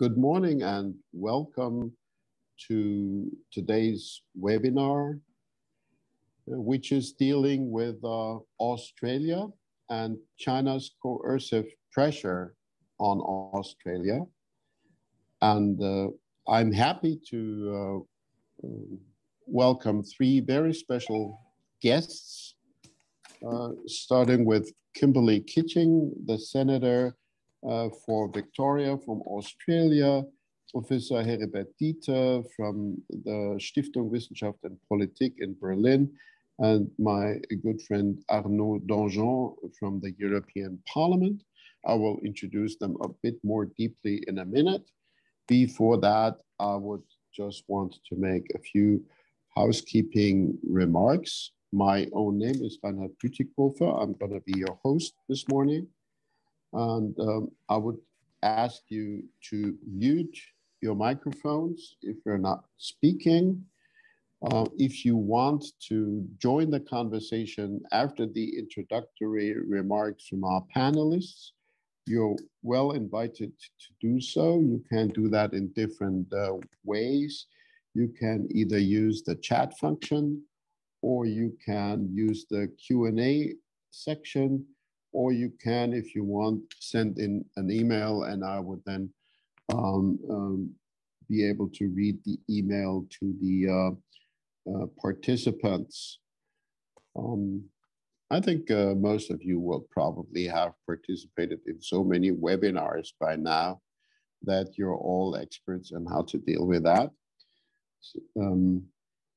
Good morning and welcome to today's webinar, which is dealing with Australia and China's coercive pressure on Australia. And I'm happy to welcome three very special guests, starting with Kimberley Kitching, the Senator for Victoria from Australia, Professor Heribert Dieter from the Stiftung Wissenschaft und Politik in Berlin, and my good friend Arnaud Danjean from the European Parliament. I will introduce them a bit more deeply in a minute. Before that, I would just want to make a few housekeeping remarks. My own name is Heribert Dieter. I'm going to be your host this morning. And I would ask you to mute your microphones if you're not speaking. If you want to join the conversation after the introductory remarks from our panelists, you're well invited to do so. You can do that in different ways. You can either use the chat function, or you can use the Q&A section, or you can, if you want, send in an email, and I would then be able to read the email to the participants. I think most of you will probably have participated in so many webinars by now that you're all experts on how to deal with that.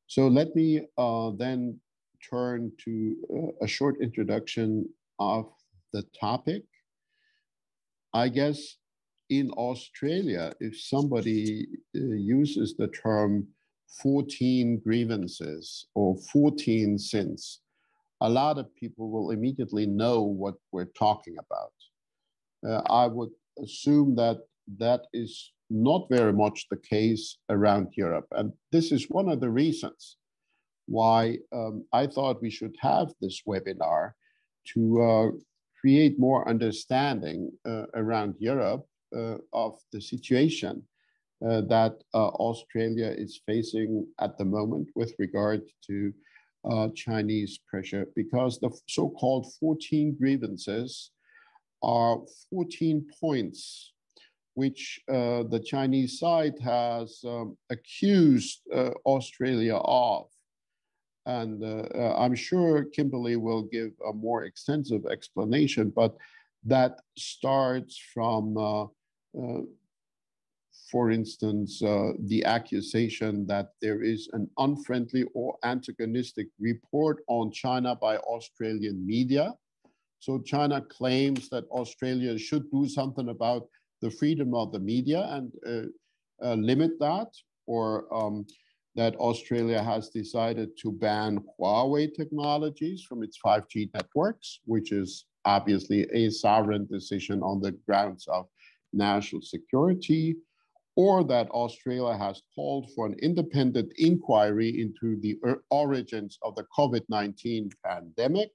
So let me then turn to a short introduction of the topic. I guess in Australia, if somebody uses the term 14 grievances or 14 sins, a lot of people will immediately know what we're talking about. I would assume that that is not very much the case around Europe. And this is one of the reasons why I thought we should have this webinar to create more understanding around Europe of the situation that Australia is facing at the moment with regard to Chinese pressure, because the so-called 14 grievances are 14 points which the Chinese side has accused Australia of. And I'm sure Kimberley will give a more extensive explanation, but that starts from, for instance, the accusation that there is an unfriendly or antagonistic report on China by Australian media. So China claims that Australia should do something about the freedom of the media and limit that, or that Australia has decided to ban Huawei technologies from its 5G networks, which is obviously a sovereign decision on the grounds of national security, or that Australia has called for an independent inquiry into the origins of the COVID-19 pandemic,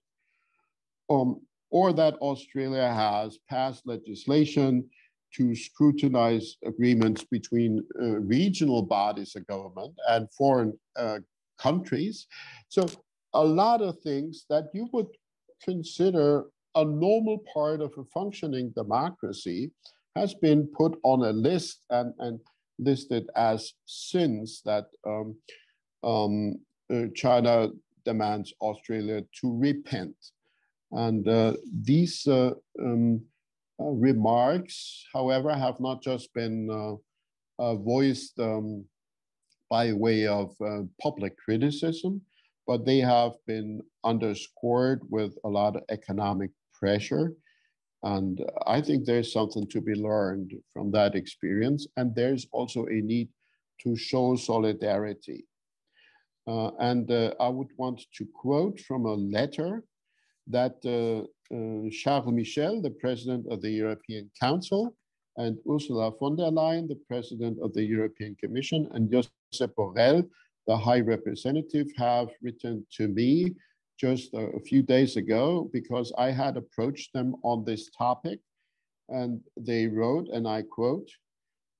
or that Australia has passed legislation to scrutinize agreements between regional bodies of government and foreign countries. So a lot of things that you would consider a normal part of a functioning democracy has been put on a list and listed as sins that China demands Australia to repent. And these remarks, however, have not just been voiced by way of public criticism, but they have been underscored with a lot of economic pressure. And I think there's something to be learned from that experience. And there's also a need to show solidarity. And I would want to quote from a letter that Charles Michel, the president of the European Council, and Ursula von der Leyen, the president of the European Commission, and Josep Borrell, the High Representative, have written to me just a few days ago, because I had approached them on this topic. And they wrote, and I quote,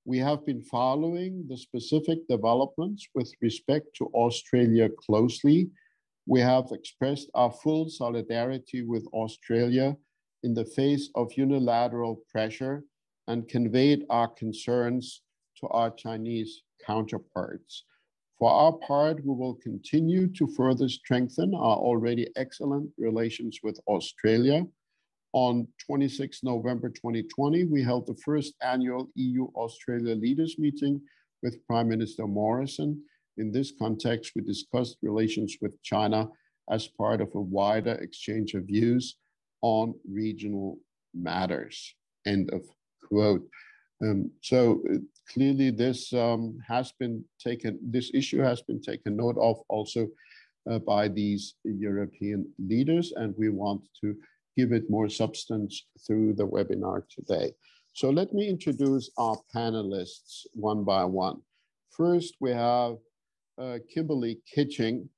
We have been following the specific developments with respect to Australia closely. We have expressed our full solidarity with Australia in the face of unilateral pressure and conveyed our concerns to our Chinese counterparts. For our part, we will continue to further strengthen our already excellent relations with Australia. On 26 November 2020, we held the first annual EU-Australia Leaders Meeting with Prime Minister Morrison. In this context, we discussed relations with China as part of a wider exchange of views on regional matters. End of quote. Clearly, this issue has been taken note of also by these European leaders, and we want to give it more substance through the webinar today. So let me introduce our panelists one by one. First, we have Kimberley Kitching.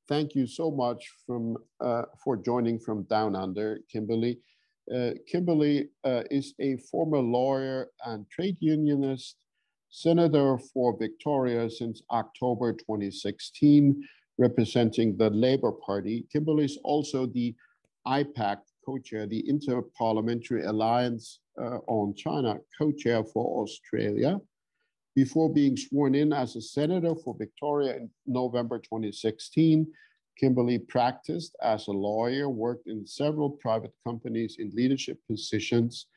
Thank you so much for joining from Down Under, Kimberley. Kimberley is a former lawyer and trade unionist, senator for Victoria since October 2016, representing the Labour Party. Kimberley is also the IPAC co-chair, the Inter-Parliamentary Alliance on China co-chair for Australia. Before being sworn in as a senator for Victoria in November 2016, Kimberley practiced as a lawyer, worked in several private companies in leadership positions,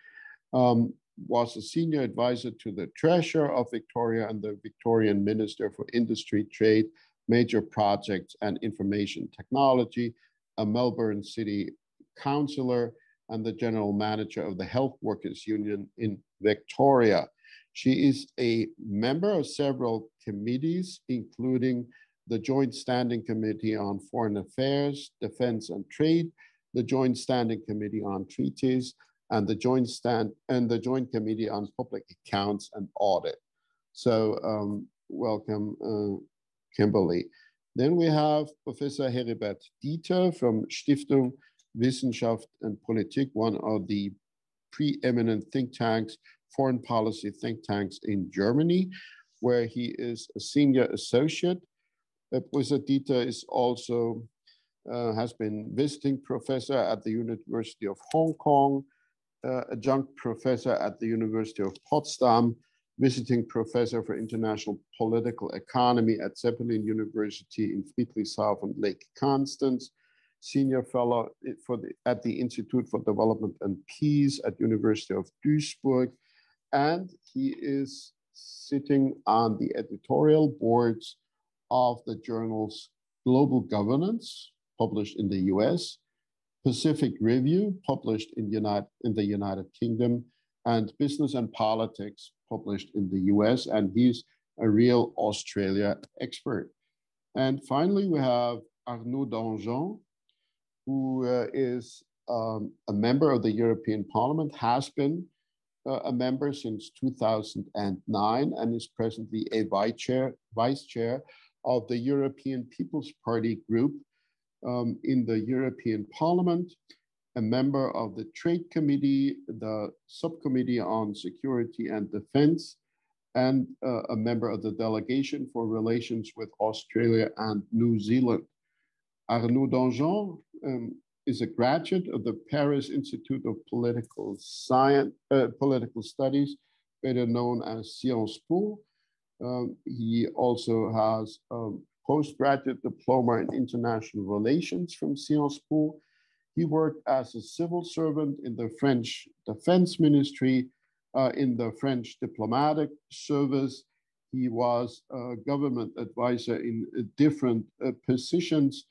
was a senior advisor to the Treasurer of Victoria and the Victorian Minister for Industry, Trade, Major Projects and Information Technology, a Melbourne City Councillor, and the General Manager of the Health Workers Union in Victoria. She is a member of several committees, including the Joint Standing Committee on Foreign Affairs, Defense and Trade, the Joint Standing Committee on Treaties, and the Joint Committee on Public Accounts and Audit. So welcome, Kimberley. Then we have Professor Heribert Dieter from Stiftung Wissenschaft und Politik, one of the preeminent think tanks, foreign policy think tanks in Germany, where he is a senior associate. Professor Dieter is also has been visiting professor at the University of Hong Kong, adjunct professor at the University of Potsdam, visiting professor for international political economy at Zeppelin University in Friedrichshafen, Lake Constance, senior fellow at the Institute for Development and Peace at University of Duisburg, and he is sitting on the editorial boards of the journals Global Governance, published in the US, Pacific Review, published in the United Kingdom, and Business and Politics, published in the US, and he's a real Australia expert. And finally, we have Arnaud Danjean, who is a member of the European Parliament, has been a member since 2009, and is presently a vice chair of the European People's Party group in the European Parliament, a member of the Trade Committee, the Subcommittee on Security and Defense, and a member of the Delegation for Relations with Australia and New Zealand. Arnaud Danjean is a graduate of the Paris Institute of Political Studies, better known as Sciences Po. He also has a postgraduate diploma in international relations from Sciences Po. He worked as a civil servant in the French Defense Ministry, in the French diplomatic service. He was a government advisor in different positions.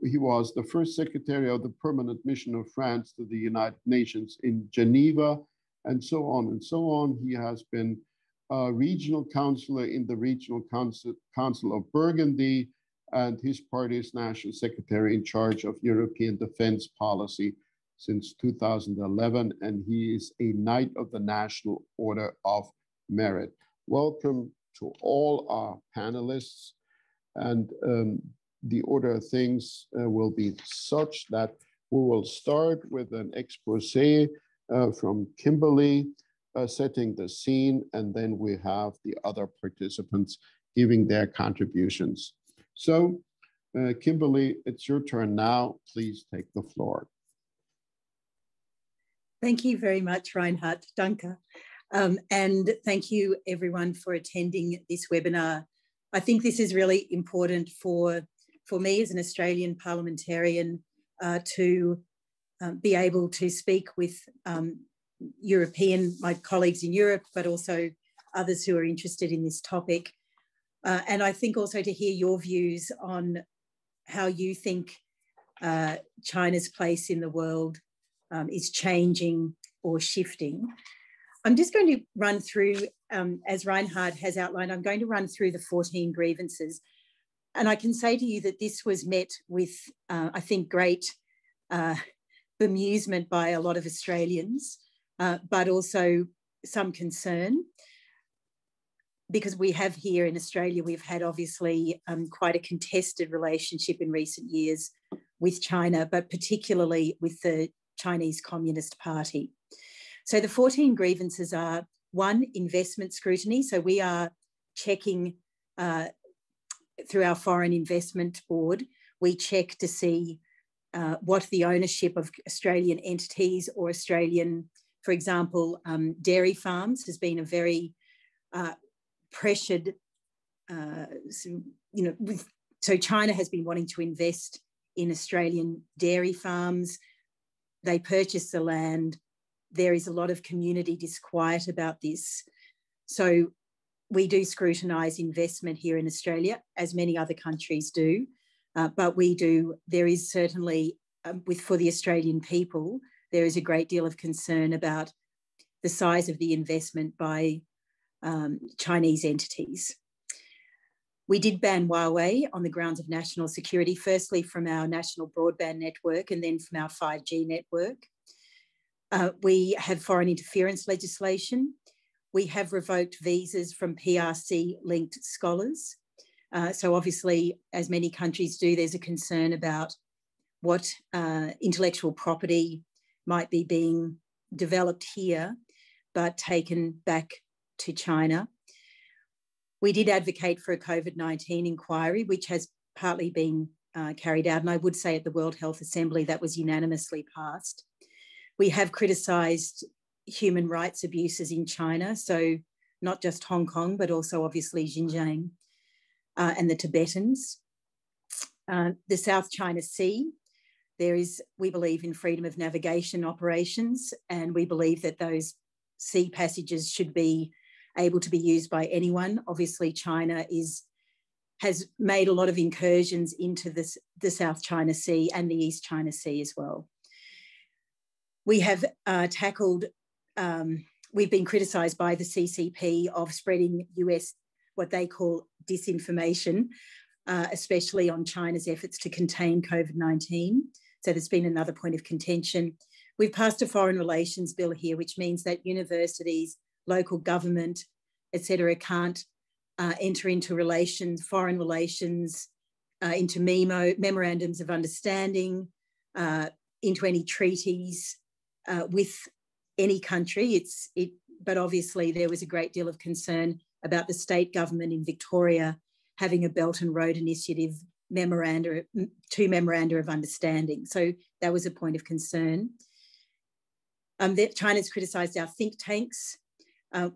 He was the first secretary of the permanent mission of France to the United Nations in Geneva, and so on and so on. He has been a regional councillor in the Regional Council of Burgundy, and his party's national secretary in charge of European defense policy since 2011, and he is a Knight of the National Order of Merit. Welcome to all our panelists, and the order of things will be such that we will start with an expose from Kimberley, setting the scene, and then we have the other participants giving their contributions. So, Kimberley, it's your turn now. Please take the floor. Thank you very much, Reinhard. Danke. And thank you, everyone, for attending this webinar. I think this is really important for me as an Australian parliamentarian to be able to speak with my colleagues in Europe, but also others who are interested in this topic. And I think also to hear your views on how you think China's place in the world is changing or shifting. I'm just going to run through, as Reinhard has outlined, I'm going to run through the 14 grievances. And I can say to you that this was met with, I think, great bemusement by a lot of Australians, but also some concern. Because we have here in Australia, we've had obviously quite a contested relationship in recent years with China, but particularly with the Chinese Communist Party. So the 14 grievances are: 1, investment scrutiny. So we are checking through our Foreign Investment Board, we check to see what the ownership of Australian entities or Australian, for example, dairy farms has been a very pressured, so China has been wanting to invest in Australian dairy farms. They purchase the land. There is a lot of community disquiet about this. So we do scrutinise investment here in Australia, as many other countries do, but there is certainly, for the Australian people, there is a great deal of concern about the size of the investment by Chinese entities. We did ban Huawei on the grounds of national security, firstly from our national broadband network and then from our 5G network. We have foreign interference legislation. We have revoked visas from PRC-linked scholars. So obviously, as many countries do, there's a concern about what intellectual property might be being developed here, but taken back to China. We did advocate for a COVID-19 inquiry, which has partly been carried out. And I would say at the World Health Assembly that was unanimously passed. We have criticised human rights abuses in China, so not just Hong Kong, but also obviously Xinjiang and the Tibetans. The South China Sea, we believe in freedom of navigation operations, and we believe that those sea passages should be able to be used by anyone. Obviously, China has made a lot of incursions into the South China Sea and the East China Sea as well. We have we've been criticised by the CCP of spreading US, what they call disinformation, especially on China's efforts to contain COVID-19. So there's been another point of contention. We've passed a foreign relations bill here, which means that universities, local government, etc., can't enter into foreign relations, into memorandums of understanding, into any treaties with any country. But obviously there was a great deal of concern about the state government in Victoria having a Belt and Road Initiative two memoranda of understanding. So that was a point of concern. China's criticised our think tanks.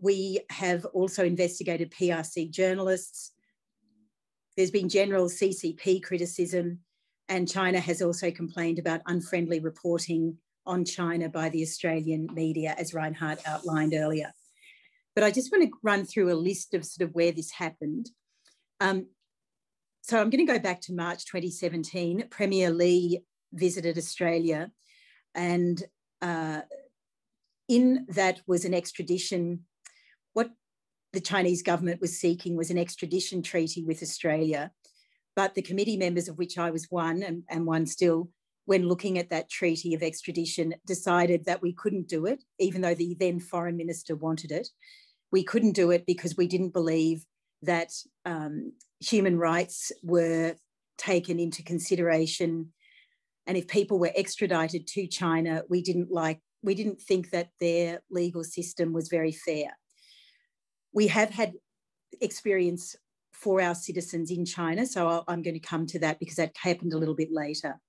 We have also investigated PRC journalists. There's been general CCP criticism, and China has also complained about unfriendly reporting on China by the Australian media, as Reinhard outlined earlier. But I just want to run through a list of sort of where this happened. So I'm going to go back to March 2017. Premier Li visited Australia, and in that was an extradition. What the Chinese government was seeking was an extradition treaty with Australia, but the committee members, of which I was one and one still, when looking at that treaty of extradition, decided that we couldn't do it, even though the then foreign minister wanted it. We couldn't do it because we didn't believe that human rights were taken into consideration. And if people were extradited to China, we didn't like we didn't think that their legal system was very fair. We have had experience for our citizens in China, so I'm going to come to that because that happened a little bit later.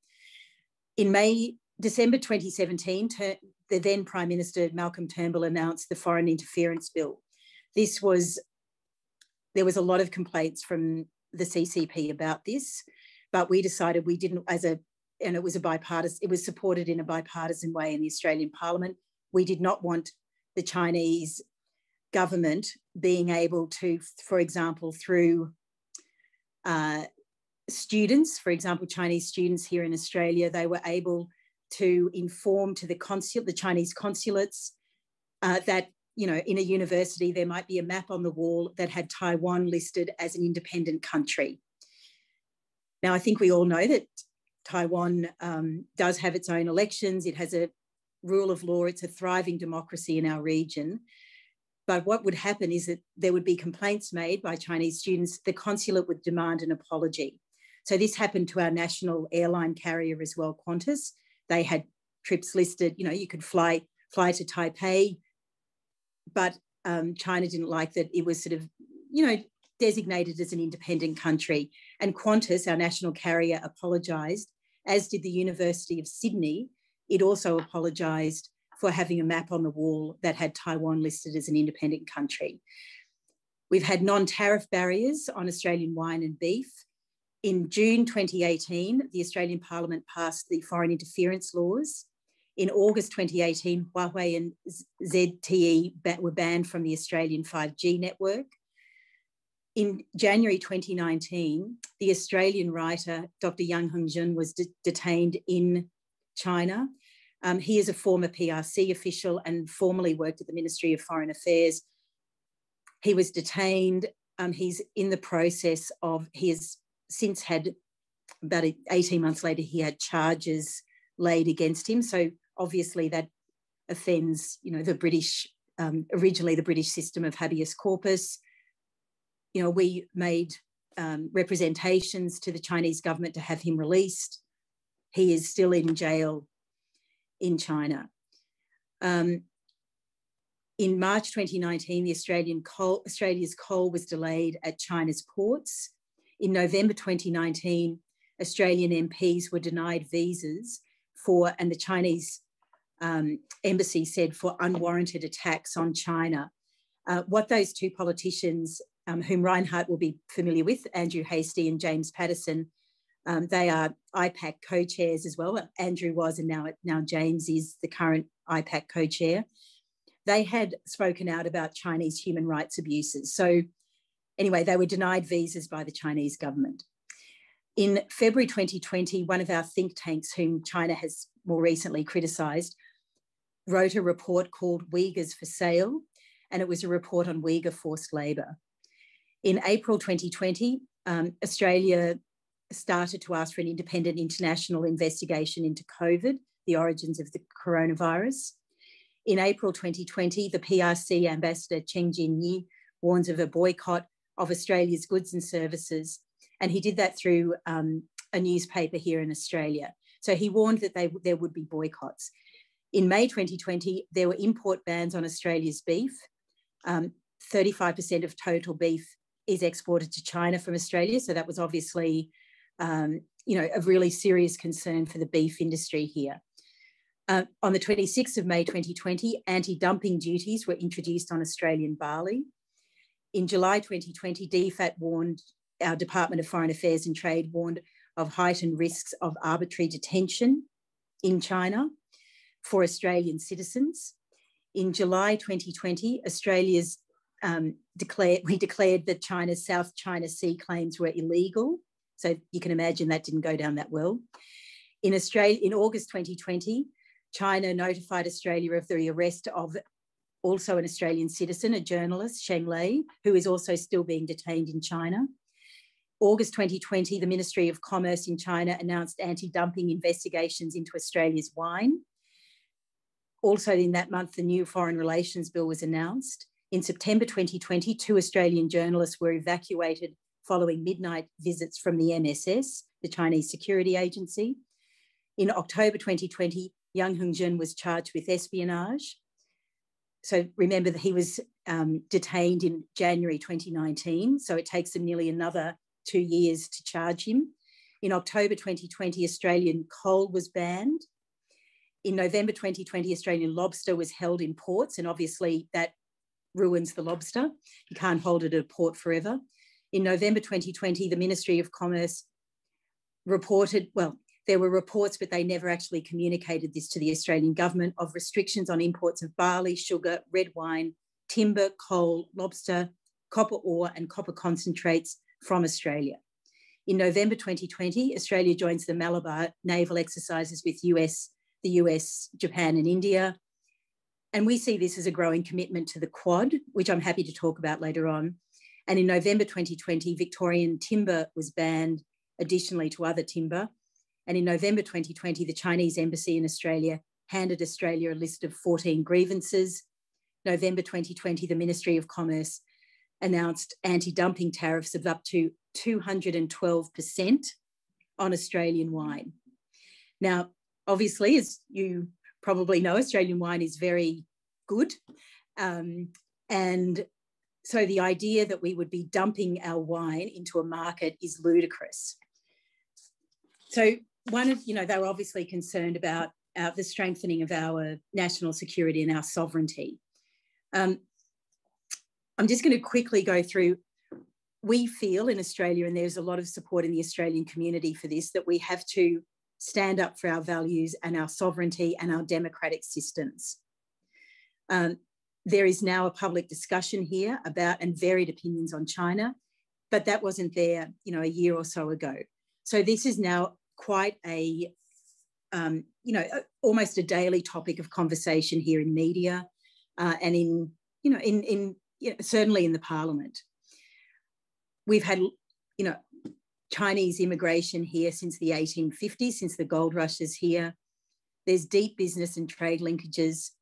In December 2017, the then Prime Minister Malcolm Turnbull announced the Foreign Interference Bill. There was a lot of complaints from the CCP about this, but we decided we didn't, and it was it was supported in a bipartisan way in the Australian Parliament. We did not want the Chinese government being able to, for example, through students, for example, Chinese students here in Australia, they were able to inform to the Chinese consulates that, you know, in a university, there might be a map on the wall that had Taiwan listed as an independent country. Now, I think we all know that Taiwan does have its own elections. It has a rule of law. It's a thriving democracy in our region. But what would happen is that there would be complaints made by Chinese students. The consulate would demand an apology. So this happened to our national airline carrier as well, Qantas. They had trips listed, you know, you could fly to Taipei, but China didn't like that it was sort of, you know, designated as an independent country. And Qantas, our national carrier, apologised, as did the University of Sydney. It also apologised for having a map on the wall that had Taiwan listed as an independent country. We've had non-tariff barriers on Australian wine and beef. In June 2018, the Australian Parliament passed the foreign interference laws. In August 2018, Huawei and ZTE were banned from the Australian 5G network. In January 2019, the Australian writer, Dr. Yang Hengjun, was detained in China. He is a former PRC official and formerly worked at the Ministry of Foreign Affairs. He was detained. He's in the process of, he has since had, about 18 months later, he had charges laid against him. So obviously that offends, you know, the British, originally the British system of habeas corpus. You know, we made representations to the Chinese government to have him released. He is still in jail in China. In March 2019, the Australia's coal was delayed at China's ports. In November 2019, Australian MPs were denied visas for, and the Chinese embassy said, for unwarranted attacks on China. What those two politicians, whom Reinhardt will be familiar with, Andrew Hastie and James Patterson, they are IPAC co-chairs as well. Andrew was, and now James is the current IPAC co-chair. They had spoken out about Chinese human rights abuses. So anyway, they were denied visas by the Chinese government. In February 2020, one of our think tanks, whom China has more recently criticised, wrote a report called Uyghurs for Sale, and it was a report on Uyghur forced labour. In April 2020, Australia started to ask for an independent international investigation into COVID, the origins of the coronavirus. In April 2020, the PRC ambassador Cheng Jin-yi warns of a boycott of Australia's goods and services, and he did that through a newspaper here in Australia. So he warned that there would be boycotts. In May 2020, there were import bans on Australia's beef. 35% of total beef is exported to China from Australia, so that was obviously you know, a really serious concern for the beef industry here. On the 26th of May 2020, anti-dumping duties were introduced on Australian barley. In July 2020, DFAT warned, our Department of Foreign Affairs and Trade warned of heightened risks of arbitrary detention in China for Australian citizens. In July 2020, we declared that China's South China Sea claims were illegal. So you can imagine that didn't go down that well. In August 2020, China notified Australia of the arrest of also an Australian citizen, a journalist, Sheng Lei, who is also still being detained in China. August 2020, the Ministry of Commerce in China announced anti-dumping investigations into Australia's wine. Also in that month, the new Foreign Relations Bill was announced. In September 2020, 2 Australian journalists were evacuated following midnight visits from the MSS, the Chinese Security Agency. In October 2020, Yang Hengjun was charged with espionage. So remember that he was detained in January 2019. So it takes them nearly another 2 years to charge him. In October 2020, Australian coal was banned. In November 2020, Australian lobster was held in ports, and obviously that ruins the lobster. You can't hold it at a port forever. In November 2020, the Ministry of Commerce reported, well, there were reports, but they never actually communicated this to the Australian government, of restrictions on imports of barley, sugar, red wine, timber, coal, lobster, copper ore and copper concentrates from Australia. In November 2020, Australia joins the Malabar naval exercises with the US, Japan and India. And we see this as a growing commitment to the Quad, which I'm happy to talk about later on. And in November 2020, Victorian timber was banned, additionally to other timber. And in November 2020, the Chinese embassy in Australia handed Australia a list of 14 grievances. November 2020, the Ministry of Commerce announced anti-dumping tariffs of up to 212% on Australian wine. Now, obviously, as you probably know, Australian wine is very good. And so the idea that we would be dumping our wine into a market is ludicrous. So they were obviously concerned about the strengthening of our national security and our sovereignty. I'm just going to quickly go through. We feel in Australia, and there's a lot of support in the Australian community for this, that we have to stand up for our values and our sovereignty and our democratic systems. There is now a public discussion here about and varied opinions on China, but that wasn't there, a year or so ago. So this is now quite a, almost a daily topic of conversation here in media and certainly in the Parliament. We've had, Chinese immigration here since the 1850s, since the gold rushes here. There's deep business and trade linkages.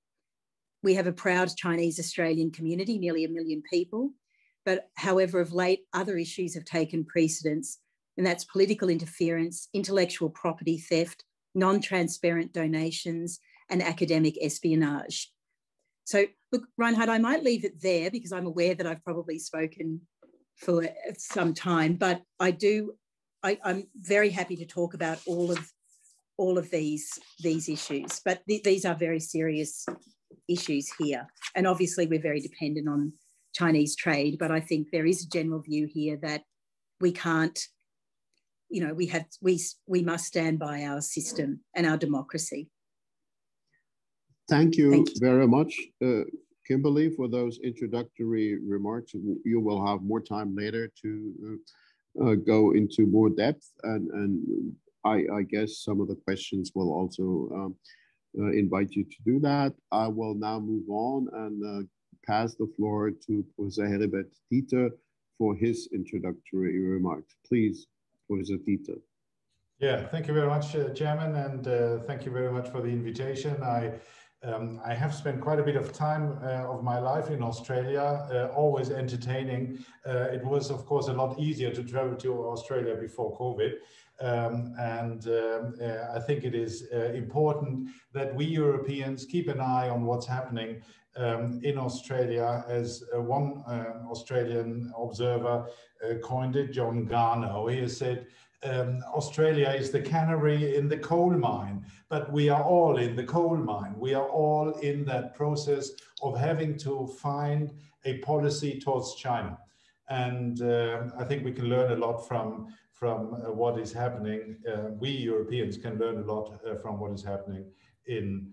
We have a proud Chinese-Australian community, nearly 1 million people. But however, of late, other issues have taken precedence, and that's political interference, intellectual property theft, non-transparent donations, and academic espionage. So, look, Reinhard, I might leave it there because I'm aware that I've probably spoken for some time, but I'm very happy to talk about all of these issues, but these are very serious issues here. And obviously we're very dependent on Chinese trade, but I think there is a general view here that we can't, we must stand by our system and our democracy. Thank you very much, Kimberley, for those introductory remarks. You will have more time later to go into more depth, and I guess some of the questions will also invite you to do that. I will now move on and pass the floor to Professor Heribert Dieter for his introductory remarks. Please, Professor Dieter. Yeah, thank you very much, Chairman, and thank you very much for the invitation. I have spent quite a bit of time of my life in Australia, always entertaining. It was, of course, a lot easier to travel to Australia before COVID. I think it is important that we Europeans keep an eye on what's happening in Australia. As one Australian observer coined it, John Garneau, he has said, Australia is the canary in the coal mine, but we are all in the coal mine. We are all in that process of having to find a policy towards China. And I think we can learn a lot from what is happening. We Europeans can learn a lot from what is happening in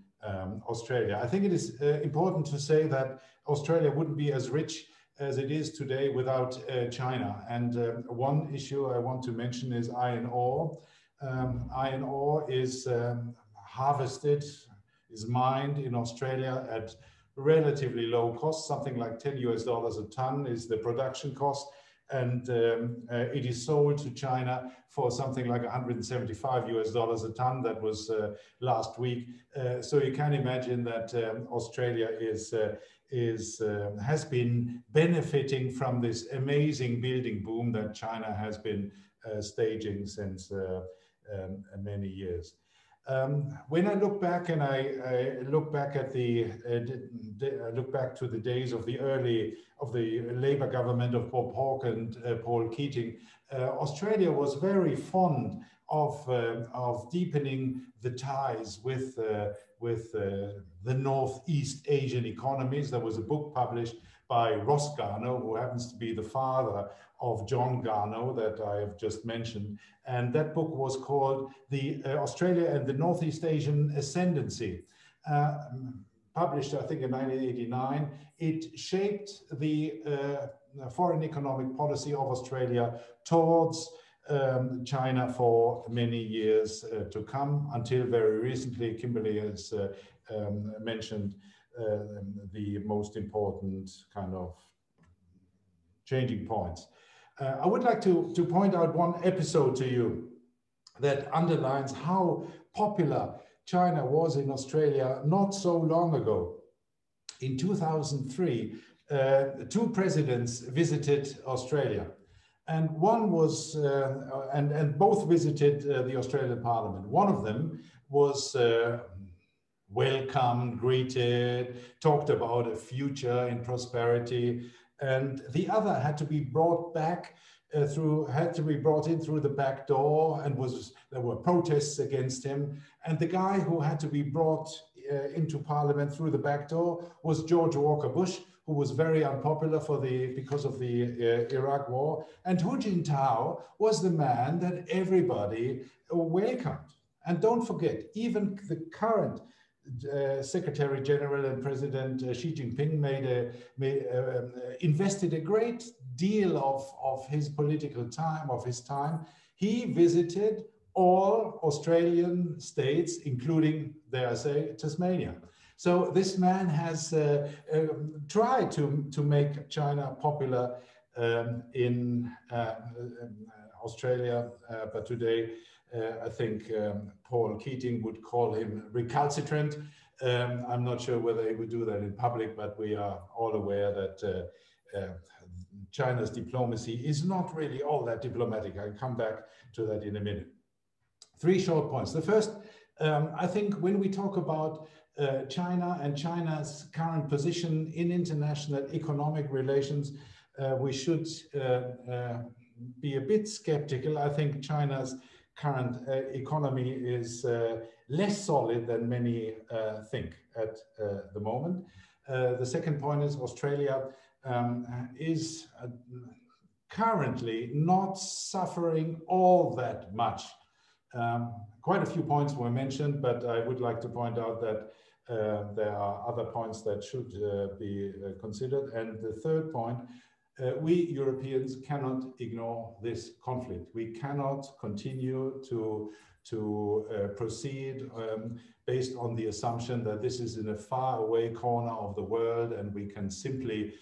Australia. I think it is important to say that Australia wouldn't be as rich as it is today without China. And one issue I want to mention is iron ore. Iron ore is harvested, is mined in Australia at relatively low cost, something like $10 a ton is the production cost. And it is sold to China for something like $175 a ton. That was last week. So you can imagine that Australia has been benefiting from this amazing building boom that China has been staging since many years. When I look back and I look back at look back to the days of the Labour government of Bob Hawke and Paul Keating, Australia was very fond of deepening the ties with the Northeast Asian economies. There was a book published by Ross Garnaut, who happens to be the father of John Garnaut that I have just mentioned. And that book was called The Australia and the Northeast Asian Ascendancy. Published, I think, in 1989. It shaped the foreign economic policy of Australia towards China for many years to come, until very recently. Kimberley has mentioned the most important kind of changing points. I would like to point out one episode to you that underlines how popular China was in Australia not so long ago. In 2003, two presidents visited Australia, and one was, and both visited the Australian Parliament. One of them was welcomed, greeted, talked about a future in prosperity, and the other had to be brought back in through the back door, and there were protests against him. And the guy who had to be brought into Parliament through the back door was George Walker Bush, who was very unpopular because of the Iraq War. And Hu Jintao was the man that everybody welcomed. And don't forget, even the current Secretary General and President Xi Jinping invested a great deal of his political time, He visited all Australian states, including, dare I say, Tasmania. So this man has tried to make China popular in Australia, but today I think Paul Keating would call him recalcitrant. I'm not sure whether he would do that in public, but we are all aware that China's diplomacy is not really all that diplomatic. I'll come back to that in a minute. Three short points. The first, I think when we talk about China and China's current position in international economic relations, we should be a bit skeptical. I think China's current economy is less solid than many think at the moment. The second point is Australia is currently not suffering all that much. Quite a few points were mentioned, but I would like to point out that there are other points that should be considered. And the third point, we Europeans cannot ignore this conflict. We cannot continue to proceed based on the assumption that this is in a far away corner of the world and we can simply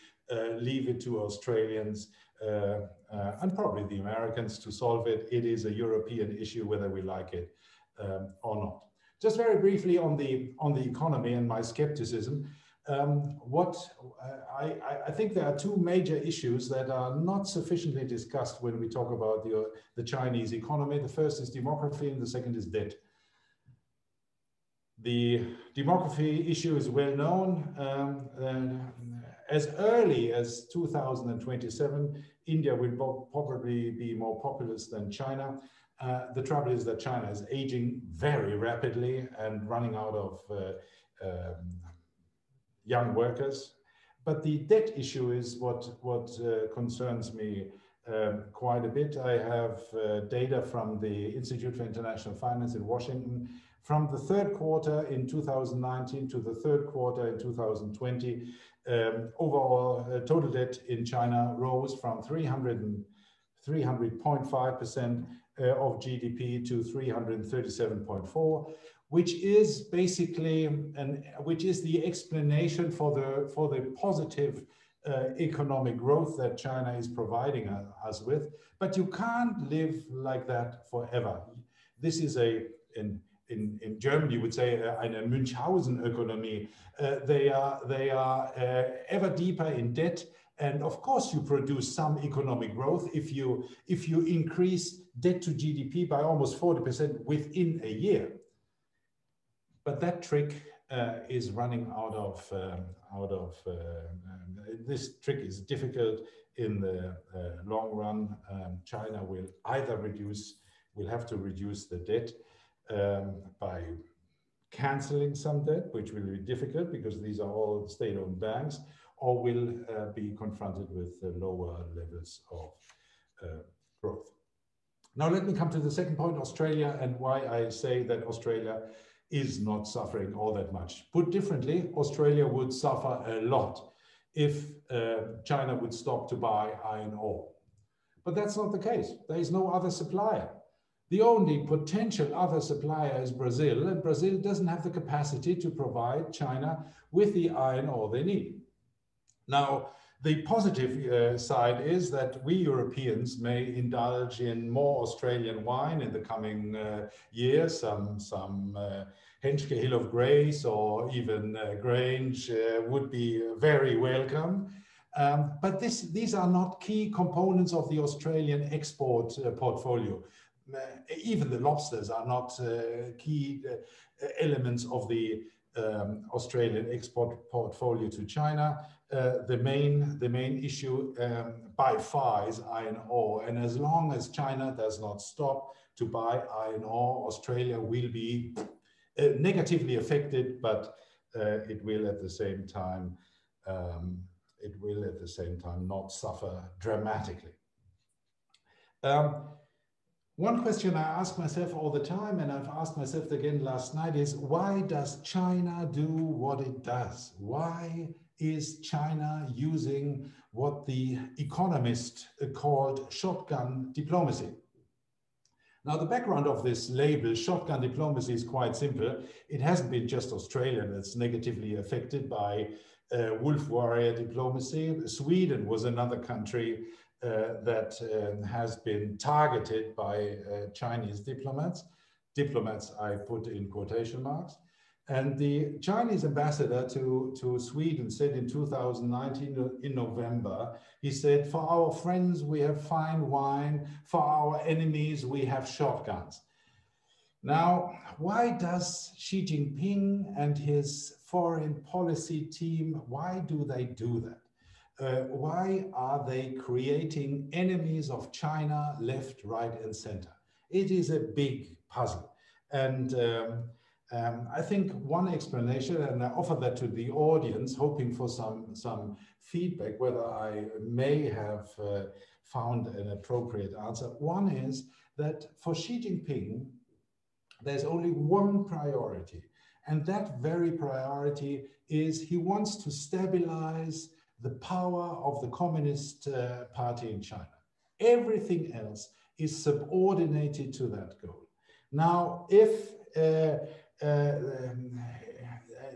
leave it to Australians and probably the Americans to solve it. It is a European issue, whether we like it or not. Just very briefly on the economy and my skepticism. I think there are two major issues that are not sufficiently discussed when we talk about the Chinese economy. The first is demography and the second is debt. The demography issue is well known. As early as 2027, India will probably be more populous than China. The trouble is that China is aging very rapidly and running out of young workers. But the debt issue is what concerns me quite a bit. I have data from the Institute for International Finance in Washington. From the third quarter in 2019 to the third quarter in 2020, overall total debt in China rose from 300.5% of GDP to 337.4%, which is basically which is the explanation for the positive economic growth that China is providing us with. But you can't live like that forever. This is in German, you would say, eine Münchhausen-Ökonomie. They are ever deeper in debt. And of course, you produce some economic growth if you increase debt to GDP by almost 40% within a year. But that trick is running out of, this trick is difficult in the long run. China will either will have to reduce the debt by canceling some debt, which will be difficult because these are all state-owned banks, or will be confronted with lower levels of growth. Now let me come to the second point, Australia, and why I say that Australia is not suffering all that much. Put differently, Australia would suffer a lot if China would stop to buy iron ore. But that's not the case. There is no other supplier. The only potential other supplier is Brazil, and Brazil doesn't have the capacity to provide China with the iron ore they need. Now, the positive side is that we Europeans may indulge in more Australian wine in the coming years. Some Henschke Hill of Grace or even Grange would be very welcome. But these are not key components of the Australian export portfolio. Even the lobsters are not key elements of the Australian export portfolio to China. The main issue by far is iron ore. And as long as China does not stop to buy iron ore, Australia will be negatively affected, but it will at the same time not suffer dramatically. One question I ask myself all the time, and I've asked myself again last night, is why does China do what it does? Why is China using what the Economist called shotgun diplomacy? Now, the background of this label, shotgun diplomacy, is quite simple. It hasn't been just Australia that's negatively affected by wolf warrior diplomacy. Sweden was another country that has been targeted by Chinese diplomats. Diplomats I put in quotation marks. And the Chinese ambassador to Sweden said in 2019, in November, he said, "For our friends, we have fine wine. For our enemies, we have shotguns." Now, why does Xi Jinping and his foreign policy team, why do they do that? Why are they creating enemies of China left, right, and center? It is a big puzzle. And I think one explanation, and I offer that to the audience, hoping for some feedback, whether I may have found an appropriate answer. One is that for Xi Jinping, there's only one priority. And that very priority is he wants to stabilize the power of the Communist Party in China. Everything else is subordinated to that goal. Now, if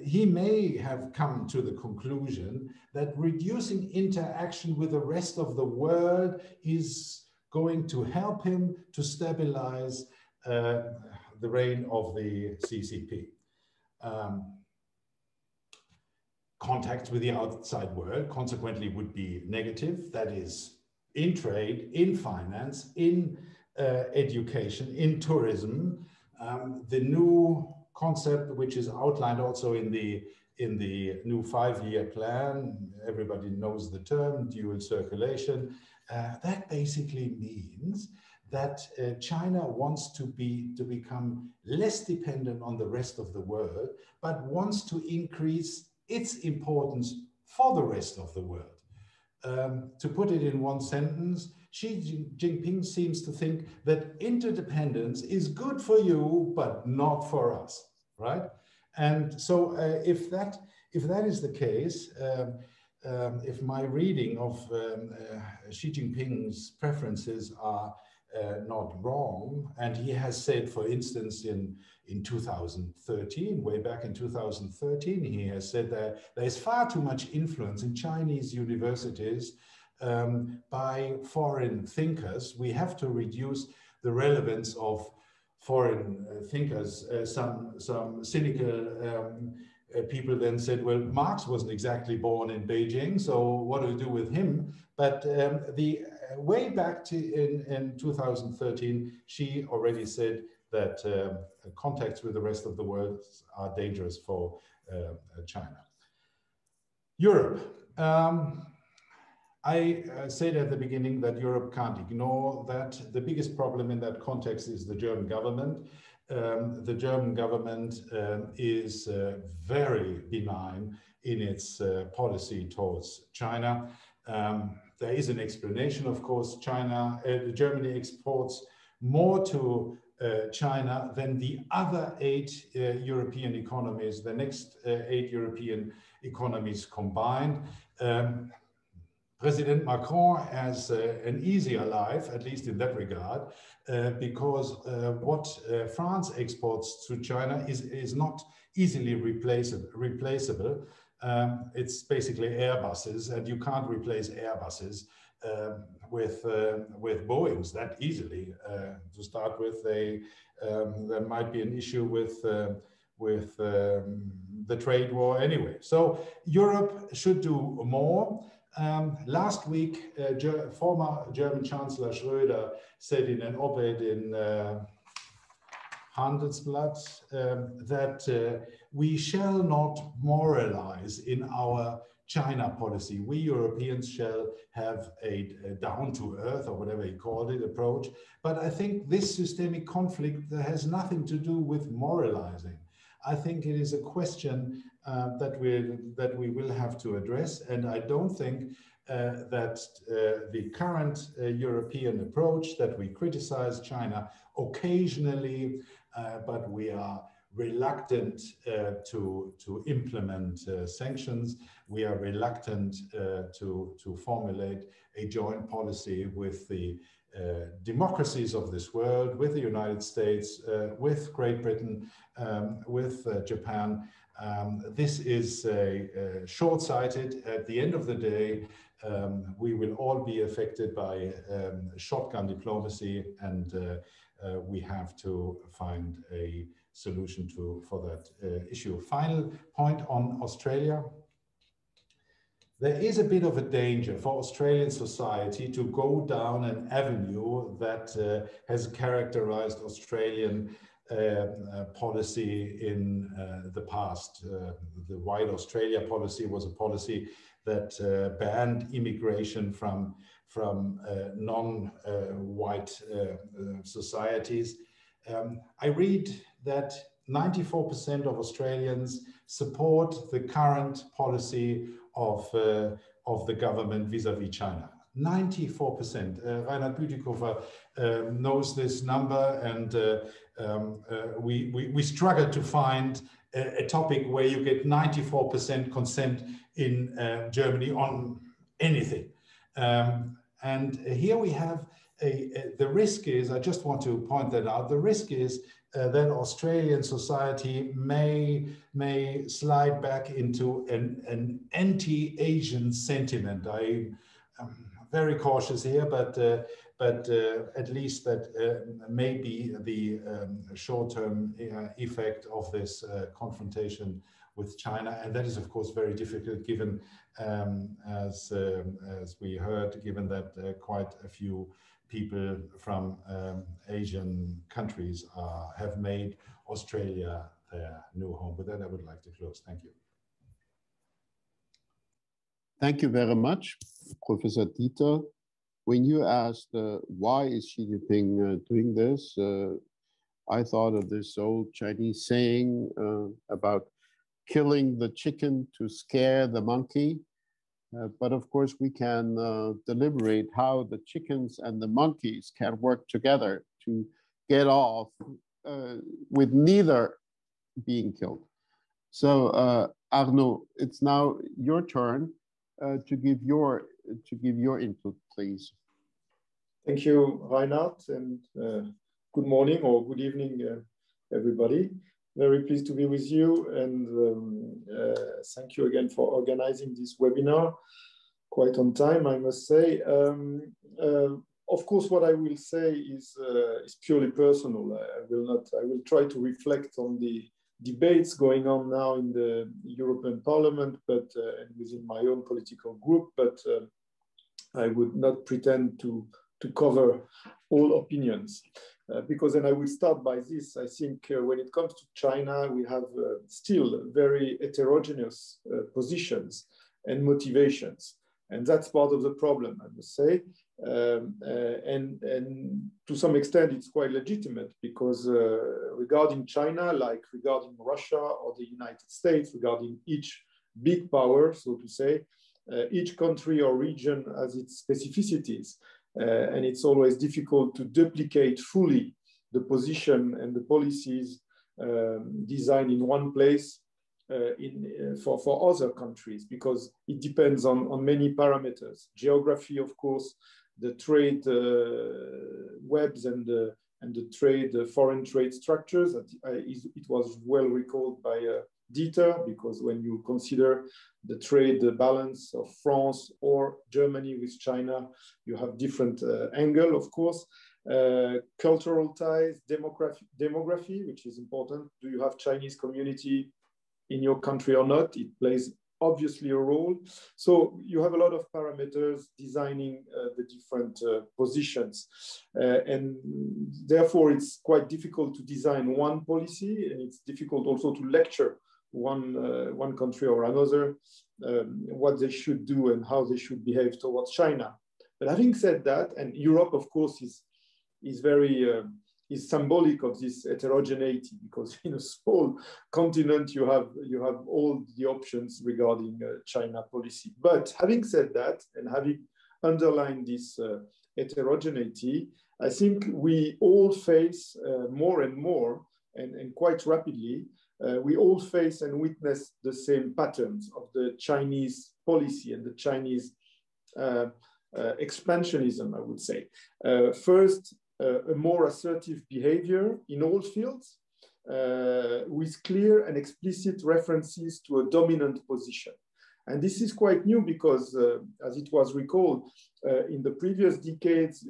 he may have come to the conclusion that reducing interaction with the rest of the world is going to help him to stabilize the reign of the CCP. Contacts with the outside world consequently would be negative. That is in trade, in finance, in education, in tourism. The new concept, which is outlined also in the new 5-year plan, everybody knows the term, dual circulation. That basically means that China wants to become less dependent on the rest of the world, but wants to increase its importance for the rest of the world. To put it in one sentence, Xi Jinping seems to think that interdependence is good for you, but not for us, right? And so if that is the case, if my reading of Xi Jinping's preferences are not wrong, and he has said, for instance, in 2013, way back in 2013, he has said that there is far too much influence in Chinese universities by foreign thinkers. We have to reduce the relevance of foreign thinkers. Some cynical people then said, well, Marx wasn't exactly born in Beijing, so what do we do with him? But the way back in 2013, she already said that contacts with the rest of the world are dangerous for China. Europe. I said at the beginning that Europe can't ignore that. The biggest problem in that context is the German government. The German government is very benign in its policy towards China. There is an explanation, of course. Germany exports more to China than the other 8 European economies, the next 8 European economies combined. President Macron has an easier life, at least in that regard, because what France exports to China is not easily replaceable. It's basically Airbuses, and you can't replace Airbuses with Boeings that easily. To start with, there might be an issue with the trade war anyway. So Europe should do more. Last week, former German Chancellor Schröder said in an op-ed in Handelsblatt that we shall not moralize in our China policy. We Europeans shall have a down-to-earth, or whatever he called it, approach. But I think this systemic conflict has nothing to do with moralizing. I think it is a question that we will have to address, and I don't think that the current European approach, that we criticize China occasionally, but we are reluctant to implement sanctions. We are reluctant to formulate a joint policy with the democracies of this world, with the United States, with Great Britain, with Japan. This is short-sighted. At the end of the day, we will all be affected by shotgun diplomacy, and we have to find a solution for that issue. Final point on Australia. There is a bit of a danger for Australian society to go down an avenue that has characterized Australian policy in the past. The White Australia policy was a policy that banned immigration from non-white societies. I read that 94% of Australians support the current policy of the government vis-à-vis China. 94%. Reinhard Bütikofer knows this number, and we struggle to find a topic where you get 94% consent in Germany on anything. And here we have the risk is, I just want to point that out, the risk is that Australian society may slide back into an anti-Asian sentiment. I'm very cautious here, but at least that may be the short-term effect of this confrontation with China, and that is of course very difficult given, as we heard, given that quite a few people from Asian countries have made Australia their new home. With that, I would like to close. Thank you. Thank you very much, Professor Dieter. When you asked why is Xi Jinping doing this, I thought of this old Chinese saying about killing the chicken to scare the monkey. But of course, we can deliberate how the chickens and the monkeys can work together to get off with neither being killed. So Arnaud, it's now your turn to give your input, please. Thank you, Reinhard, and good morning or good evening, everybody. Very pleased to be with you, and thank you again for organizing this webinar. Quite on time, I must say. Of course, what I will say is purely personal. I will try to reflect on the debates going on now in the European Parliament, but and within my own political group. But I would not pretend to to cover all opinions. Because, and I will start by this, I think when it comes to China, we have still very heterogeneous positions and motivations. And that's part of the problem, I must say. And to some extent, it's quite legitimate because regarding China, like regarding Russia or the United States, regarding each big power, so to say, each country or region has its specificities. And it's always difficult to duplicate fully the position and the policies designed in one place for other countries, because it depends on many parameters. Geography, of course, the trade webs and the trade, foreign trade structures. It was well recalled by Dieter, because when you consider the trade balance of France or Germany with China, you have different angle, of course. Cultural ties, demography, which is important. Do you have Chinese community in your country or not? It plays obviously a role. So you have a lot of parameters designing the different positions. And therefore, it's quite difficult to design one policy, and it's difficult also to lecture one country or another what they should do and how they should behave towards China. But having said that, and Europe, of course, is very is symbolic of this heterogeneity, because in a small continent you have all the options regarding China policy. But having said that, and having underlined this heterogeneity, I think we all face more and more, and quite rapidly, we all face and witness the same patterns of the Chinese policy and the Chinese expansionism, I would say. First, a more assertive behavior in all fields with clear and explicit references to a dominant position. And this is quite new because, as it was recalled, in the previous decades,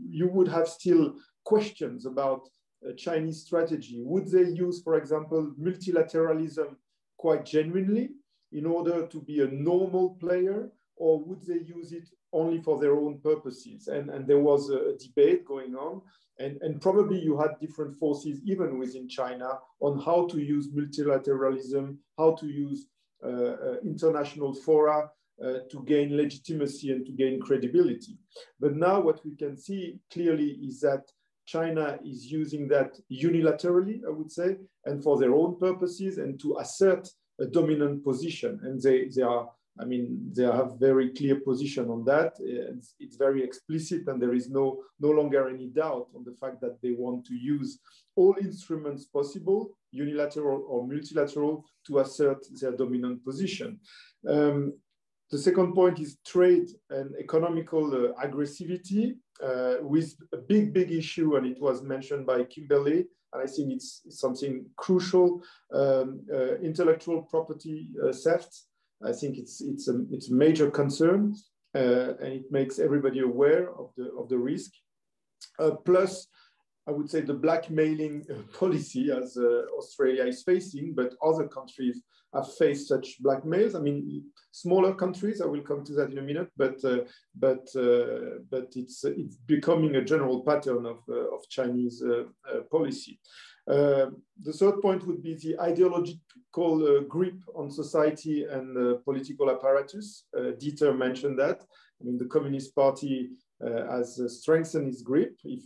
you would have still questions about Chinese strategy. Would they use, for example, multilateralism quite genuinely in order to be a normal player, or would they use it only for their own purposes? And there was a debate going on, and probably you had different forces even within China on how to use multilateralism, how to use international fora to gain legitimacy and to gain credibility. But now what we can see clearly is that China is using that unilaterally, I would say, and for their own purposes, and to assert a dominant position. And they have very clear position on that. It's very explicit, and there is no longer any doubt on the fact that they want to use all instruments possible, unilateral or multilateral, to assert their dominant position. The second point is trade and economical aggressivity, with a big issue, and it was mentioned by Kimberley, and I think it's something crucial, intellectual property theft. I think it's a major concern, and it makes everybody aware of the risk. Plus, I would say the blackmailing policy, as Australia is facing, but other countries have faced such blackmails. I mean, smaller countries, I will come to that in a minute, but it's becoming a general pattern of Chinese policy. The third point would be the ideological grip on society and political apparatus. Dieter mentioned that. I mean, the Communist Party has strengthened its grip, if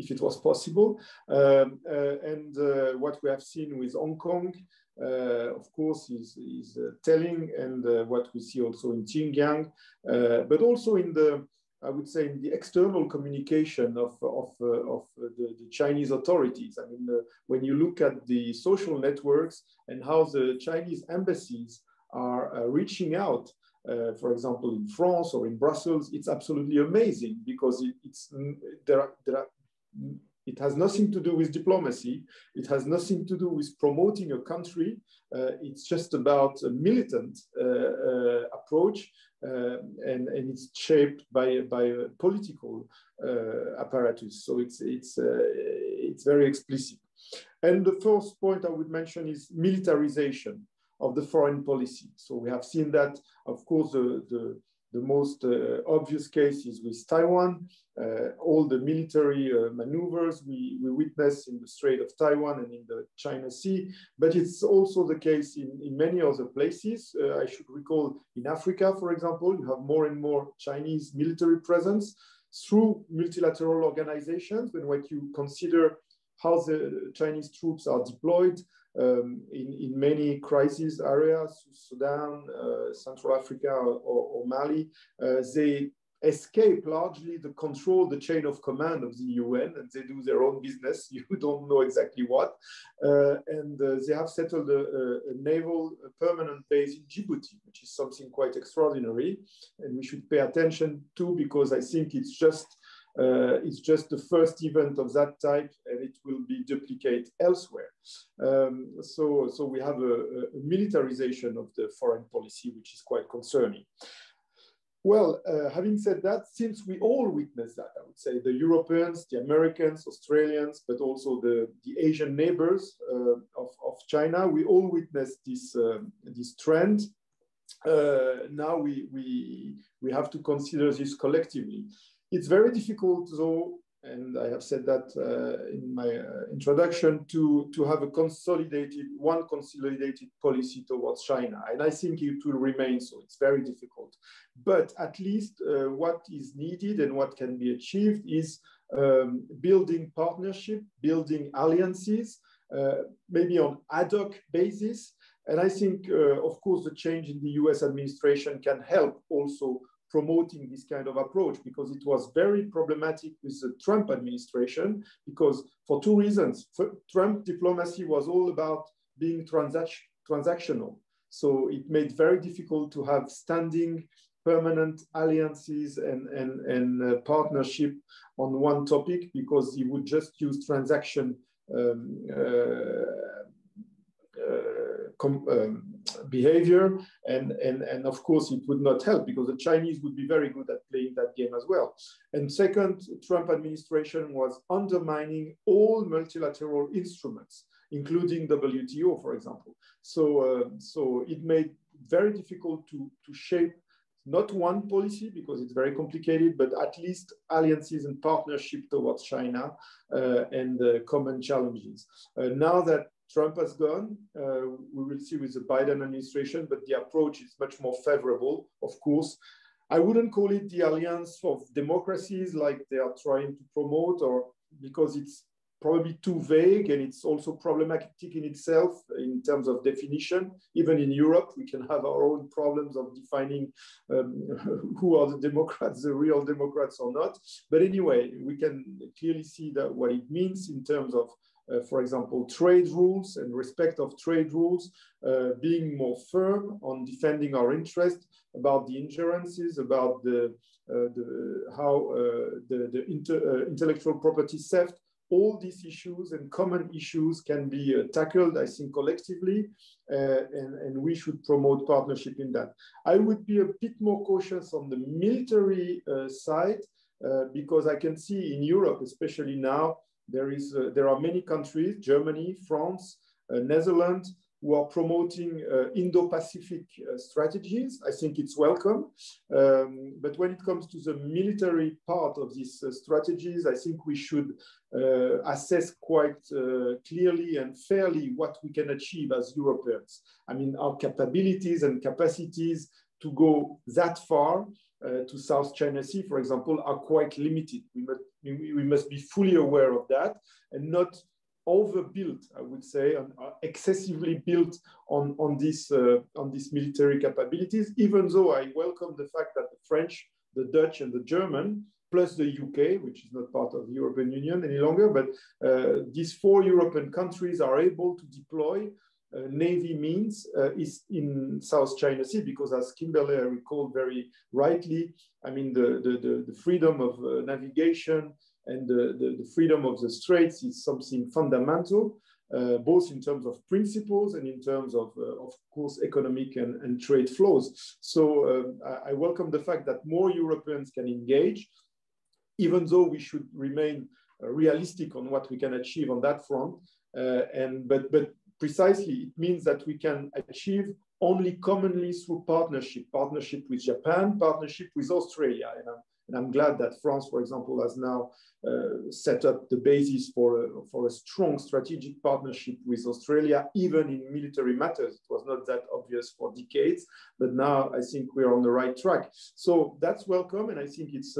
it was possible. And what we have seen with Hong Kong, of course, is telling, and what we see also in Xinjiang, but also in I would say, in the external communication of the Chinese authorities. I mean, when you look at the social networks and how the Chinese embassies are reaching out, for example, in France or in Brussels, it's absolutely amazing, because it has nothing to do with diplomacy. It has nothing to do with promoting a country. It's just about a militant approach, and it's shaped by a political apparatus. So it's very explicit. And the first point I would mention is militarization of the foreign policy. So we have seen that, of course, the The most obvious case is with Taiwan. All the military maneuvers we witness in the Strait of Taiwan and in the China Sea, but it's also the case in many other places. I should recall in Africa, for example, you have more and more Chinese military presence through multilateral organizations. When what you consider how the Chinese troops are deployed in many crisis areas, Sudan, Central Africa, or Mali, they escape largely the control, the chain of command of the UN, and they do their own business. You don't know exactly what. And they have settled a naval permanent base in Djibouti, which is something quite extraordinary. And we should pay attention to, because I think it's just the first event of that type, and it will be duplicated elsewhere. So we have a militarization of the foreign policy, which is quite concerning. Well, having said that, since we all witness that, I would say the Europeans, the Americans, Australians, but also the Asian neighbors of China, we all witness this trend. Now we have to consider this collectively. It's very difficult, though, and I have said that in my introduction, to have one consolidated policy towards China. And I think it will remain so. It's very difficult. But at least what is needed and what can be achieved is building partnership, building alliances, maybe on ad hoc basis. And I think, of course, the change in the US administration can help also promoting this kind of approach, because it was very problematic with the Trump administration, because for two reasons. Trump diplomacy was all about being transactional. So it made very difficult to have standing permanent alliances and partnership on one topic, because he would just use transaction behavior, and of course it would not help, because the Chinese would be very good at playing that game as well. And second, Trump administration was undermining all multilateral instruments, including WTO, for example. So it made very difficult to shape not one policy, because it's very complicated, but at least alliances and partnership towards China and common challenges. Now that Trump has gone, we will see with the Biden administration, but the approach is much more favorable, of course. I wouldn't call it the alliance of democracies like they are trying to promote, or because it's probably too vague, and it's also problematic in itself in terms of definition. Even in Europe, we can have our own problems of defining who are the Democrats, the real Democrats or not. But anyway, we can clearly see that what it means in terms of for example, trade rules and respect of trade rules, being more firm on defending our interest, about the ingerences, about intellectual property theft. All these issues and common issues can be tackled, I think, collectively, and we should promote partnership in that. I would be a bit more cautious on the military side, because I can see in Europe, especially now, there are many countries, Germany, France, Netherlands, who are promoting Indo-Pacific strategies. I think it's welcome. But when it comes to the military part of these strategies, I think we should assess quite clearly and fairly what we can achieve as Europeans. I mean, our capabilities and capacities to go that far to South China Sea, for example, are quite limited. We must be fully aware of that, and not overbuilt, I would say, and excessively built on these military capabilities, even though I welcome the fact that the French, the Dutch, and the German, plus the UK, which is not part of the European Union any longer, but these 4 European countries are able to deploy Navy means is in South China Sea, because as Kimberley recalled very rightly, I mean, the freedom of navigation and the freedom of the straits is something fundamental, both in terms of principles and in terms of course, economic and trade flows. So I welcome the fact that more Europeans can engage, even though we should remain realistic on what we can achieve on that front. But precisely, it means that we can achieve only commonly through partnership with Japan, partnership with Australia. And I'm glad that France, for example, has now set up the basis for a strong strategic partnership with Australia, even in military matters. It was not that obvious for decades, but now I think we're on the right track. So that's welcome, and I think it's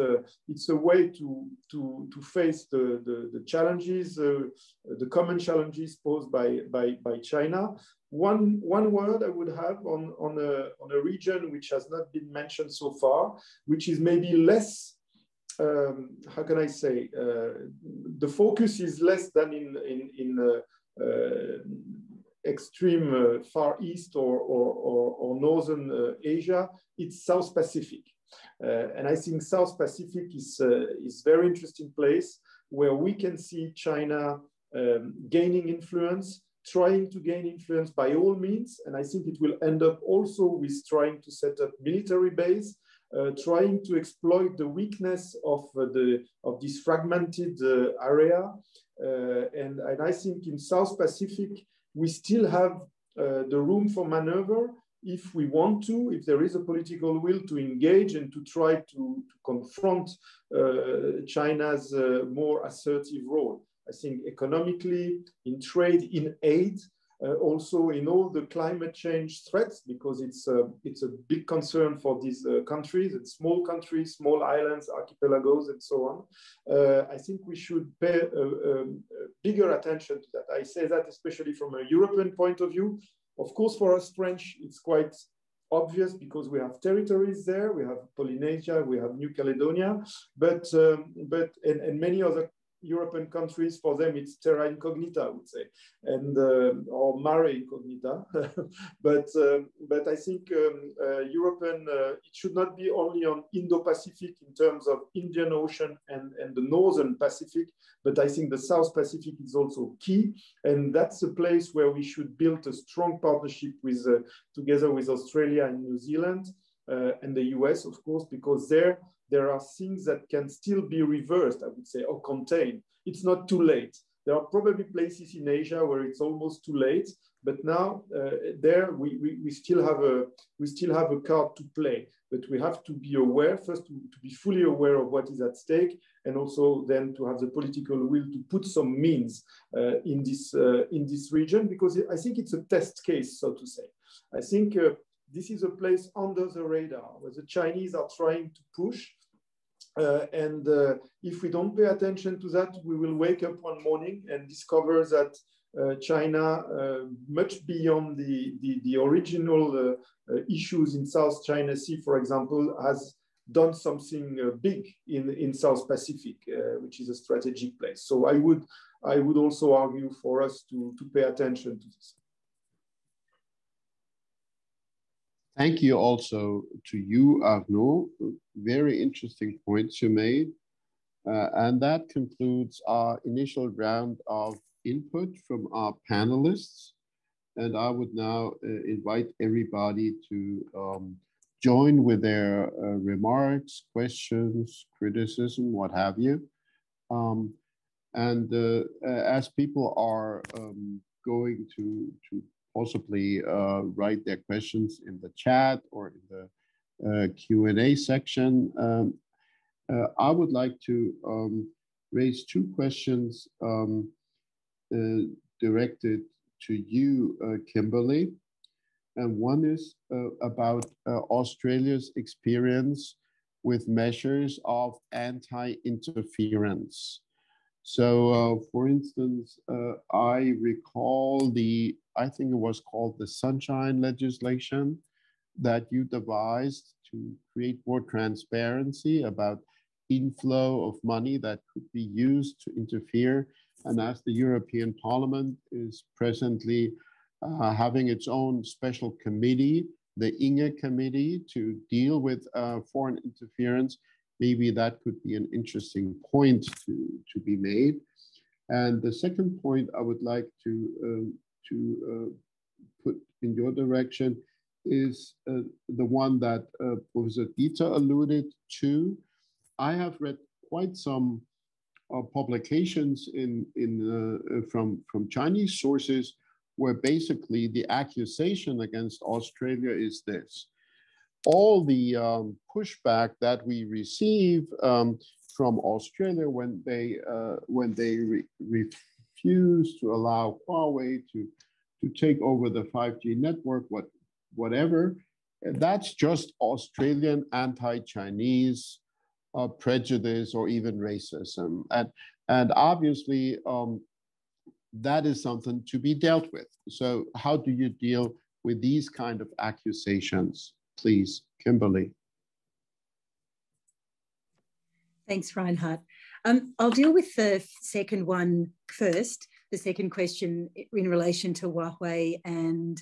a way to face the challenges, the common challenges posed by China. One word I would have on a region which has not been mentioned so far, which is maybe less, how can I say, the focus is less than in extreme Far East or Northern Asia. It's South Pacific. And I think South Pacific is very interesting place where we can see China gaining influence, trying to gain influence by all means, and I think it will end up also with trying to set up military base, trying to exploit the weakness of this fragmented area, and I think in South Pacific we still have the room for maneuver if we want to, if there is a political will to engage and to try to confront China's more assertive role. I think economically, in trade, in aid, also in all the climate change threats, because it's a big concern for these countries. It's small countries, small islands, archipelagos, and so on. I think we should pay bigger attention to that. I say that especially from a European point of view. Of course, for us French, it's quite obvious because we have territories there. We have Polynesia, we have New Caledonia, but many other European countries, for them it's terra incognita, I would say, and or mare incognita. but I think European, it should not be only on Indo-Pacific in terms of Indian Ocean and the Northern Pacific, but I think the South Pacific is also key, and that's a place where we should build a strong partnership with, together with Australia and New Zealand and the US, of course, because there are things that can still be reversed, I would say, or contained. It's not too late. There are probably places in Asia where it's almost too late, but now there we still have a card to play. But we have to be aware first, to be fully aware of what is at stake, and also then to have the political will to put some means in this region, because I think it's a test case, so to say. I think this is a place under the radar where the Chinese are trying to push. And if we don't pay attention to that, we will wake up one morning and discover that China, much beyond the original issues in South China Sea, for example, has done something big in South Pacific, which is a strategic place. So I would also argue for us to pay attention to this. Thank you also to you, Arnaud. Very interesting points you made. And that concludes our initial round of input from our panelists. And I would now invite everybody to join with their remarks, questions, criticism, what have you. As people are going to possibly write their questions in the chat or in the Q&A section, I would like to raise two questions directed to you, Kimberley. And one is about Australia's experience with measures of anti-interference. So, for instance, I recall I think it was called the Sunshine legislation that you devised to create more transparency about inflow of money that could be used to interfere. And as the European Parliament is presently having its own special committee, the INGE committee, to deal with foreign interference, maybe that could be an interesting point to be made. And the second point I would like to put in your direction is the one that Professor Dieter alluded to. I have read quite some publications from Chinese sources where basically the accusation against Australia is this. All the pushback that we receive from Australia when they refuse to allow Huawei to take over the 5G network, whatever, that's just Australian anti-Chinese prejudice or even racism. And obviously, that is something to be dealt with. So how do you deal with these kind of accusations? Please, Kimberley. Thanks, Reinhard. I'll deal with the second one first, the second question in relation to Huawei and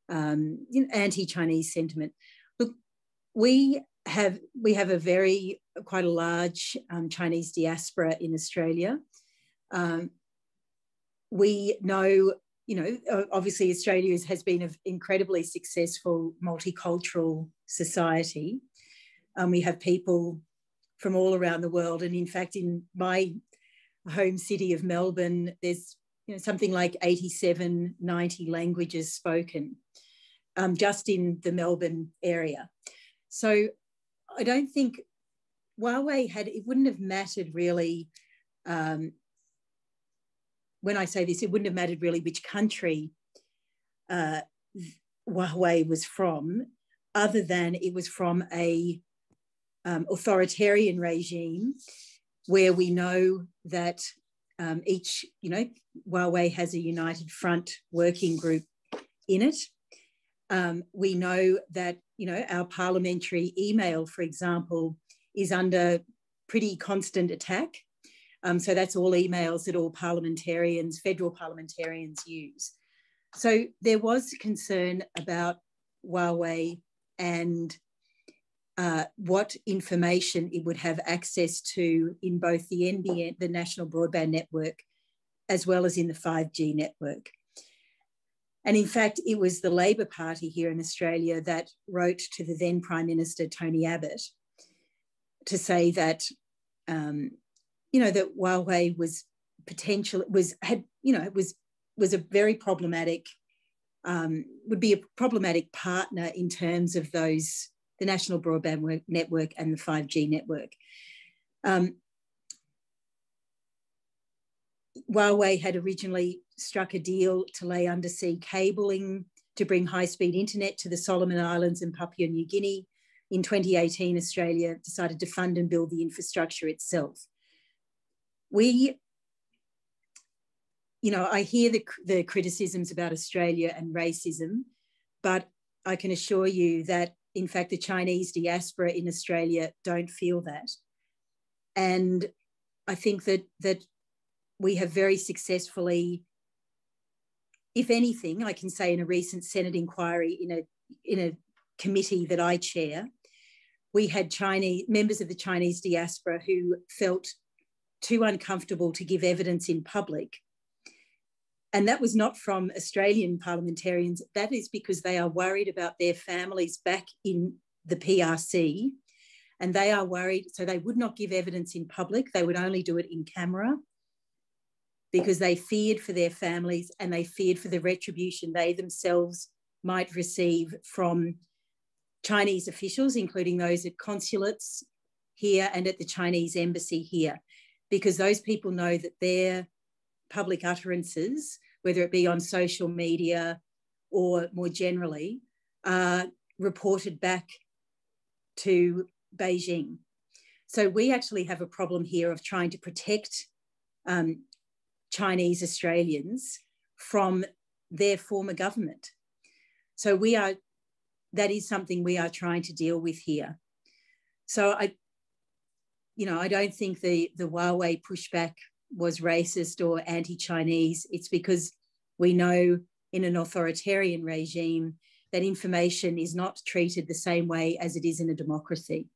anti-Chinese sentiment. Look, we have quite a large Chinese diaspora in Australia. We know, obviously Australia has been an incredibly successful multicultural society. We have people from all around the world. And in fact, in my home city of Melbourne, there's something like 87, 90 languages spoken just in the Melbourne area. So I don't think Huawei it wouldn't have mattered really, when I say this, it wouldn't have mattered really which country Huawei was from, other than it was from a authoritarian regime where we know that Huawei has a united front working group in it. We know that, our parliamentary email, for example, is under pretty constant attack. So that's all emails that all federal parliamentarians use. So there was concern about Huawei and what information it would have access to in both the NBN, the National Broadband Network, as well as in the 5G network. And in fact, it was the Labor Party here in Australia that wrote to the then Prime Minister, Tony Abbott, to say that, that Huawei was a very problematic, would be a problematic partner in terms of the National Broadband Network and the 5G network. Huawei had originally struck a deal to lay undersea cabling to bring high-speed internet to the Solomon Islands and Papua New Guinea. In 2018, Australia decided to fund and build the infrastructure itself. I hear the criticisms about Australia and racism, but I can assure you that, in fact, the Chinese diaspora in Australia don't feel that. And I think that we have very successfully, if anything, I can say in a recent Senate inquiry in a committee that I chair, we had members of the Chinese diaspora who felt too uncomfortable to give evidence in public. And that was not from Australian parliamentarians. That is because they are worried about their families back in the PRC, and they are worried, so they would not give evidence in public. They would only do it in camera because they feared for their families and they feared for the retribution they themselves might receive from Chinese officials, including those at consulates here and at the Chinese embassy here, because those people know that their public utterances, whether it be on social media or more generally, are reported back to Beijing. So we actually have a problem here of trying to protect Chinese Australians from their former government. So that is something we are trying to deal with here. So I don't think the Huawei pushback was racist or anti-Chinese. It's because we know in an authoritarian regime that information is not treated the same way as it is in a democracy.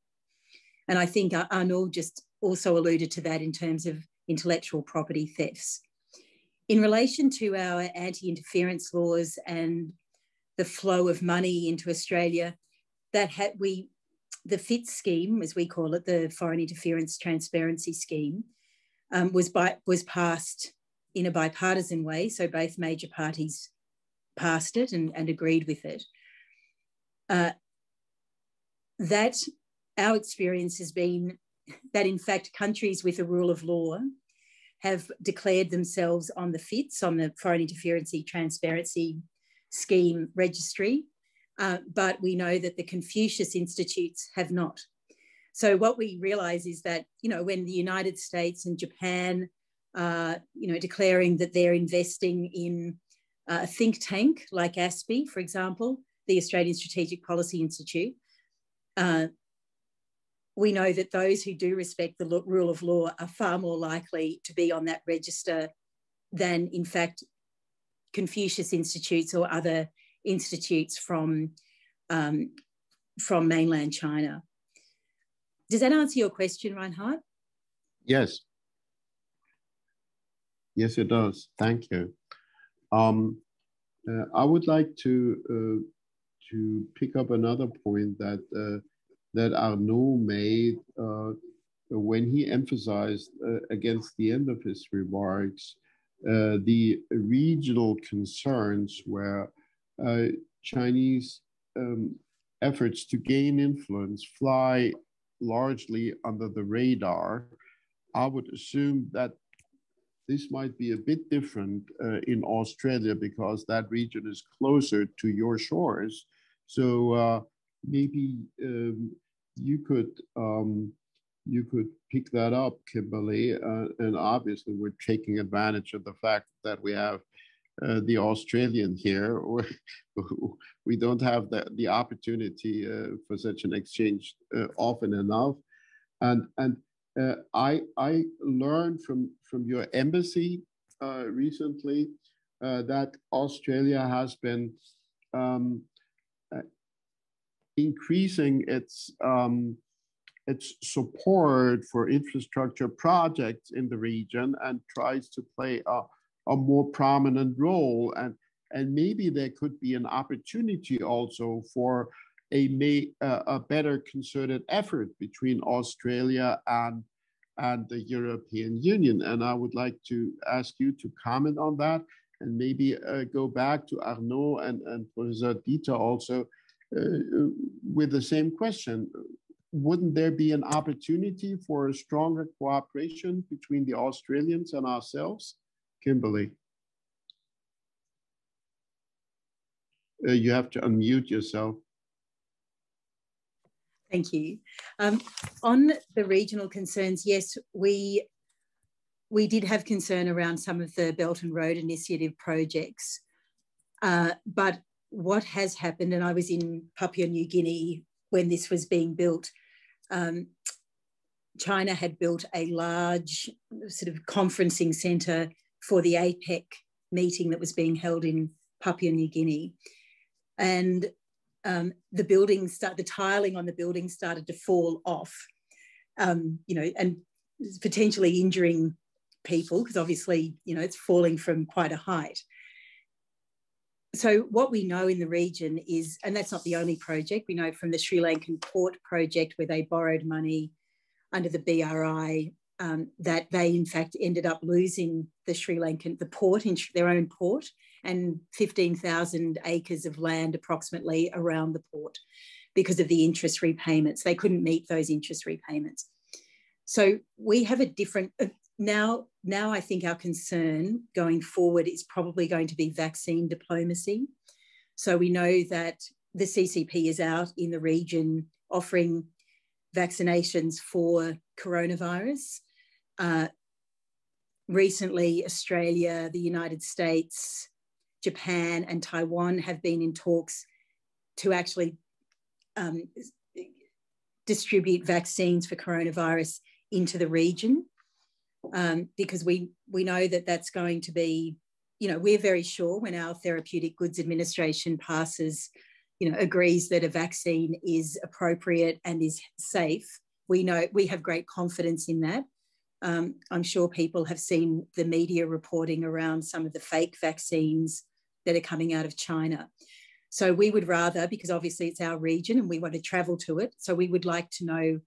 And I think Arnaud just also alluded to that in terms of intellectual property thefts. In relation to our anti-interference laws and the flow of money into Australia, the FIT scheme, as we call it, the Foreign Interference Transparency Scheme, was passed in a bipartisan way. So both major parties passed it and agreed with it. That our experience has been that, in fact, countries with a rule of law have declared themselves on the FITS, on the Foreign Interference Transparency Scheme registry, but we know that the Confucius Institutes have not. So what we realise is that, when the United States and Japan are, declaring that they're investing in a think tank like ASPI, for example, the Australian Strategic Policy Institute, we know that those who do respect the rule of law are far more likely to be on that register than, in fact, Confucius Institutes or other institutes from mainland China. Does that answer your question, Reinhard? Yes. Yes, it does. Thank you. I would like to pick up another point that Arnaud made when he emphasized against the end of his remarks the regional concerns where Chinese efforts to gain influence fly largely under the radar. I would assume that this might be a bit different in Australia because that region is closer to your shores. So maybe you could pick that up, Kimberley, and obviously we're taking advantage of the fact that we have the Australian here. We don't have the opportunity for such an exchange often enough, and I learned from your embassy recently that Australia has been increasing its support for infrastructure projects in the region and tries to play a more prominent role, and maybe there could be an opportunity also for a better concerted effort between Australia and the European Union. And I would like to ask you to comment on that, and maybe go back to Arnaud and Professor Dieter also with the same question. Wouldn't there be an opportunity for a stronger cooperation between the Australians and ourselves? Kimberley. You have to unmute yourself. Thank you. On the regional concerns, yes, we did have concern around some of the Belt and Road Initiative projects. But what has happened, and I was in Papua New Guinea when this was being built, China had built a large sort of conferencing centre for the APEC meeting that was being held in Papua New Guinea. And the tiling on the building started to fall off, and potentially injuring people because obviously, it's falling from quite a height. So what we know in the region is, and that's not the only project, we know from the Sri Lankan port project where they borrowed money under the BRI, that they in fact ended up losing the port, their own port, and 15,000 acres of land approximately around the port because of the interest repayments. They couldn't meet those interest repayments. So we have a different, now I think our concern going forward is probably going to be vaccine diplomacy. So we know that the CCP is out in the region offering vaccinations for coronavirus. Recently, Australia, the United States, Japan and Taiwan have been in talks to actually distribute vaccines for coronavirus into the region, because we know that that's going to be, we're very sure when our Therapeutic Goods Administration agrees that a vaccine is appropriate and is safe. We know, we have great confidence in that. I'm sure people have seen the media reporting around some of the fake vaccines that are coming out of China. So we would rather, because obviously it's our region and we want to travel to it, so we would like to know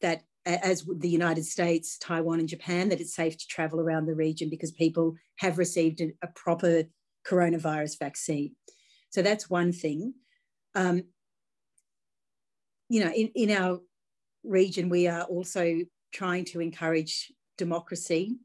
that, as the United States, Taiwan and Japan, that it's safe to travel around the region because people have received a proper coronavirus vaccine. So that's one thing. You know, in our region, we are also trying to encourage democracy.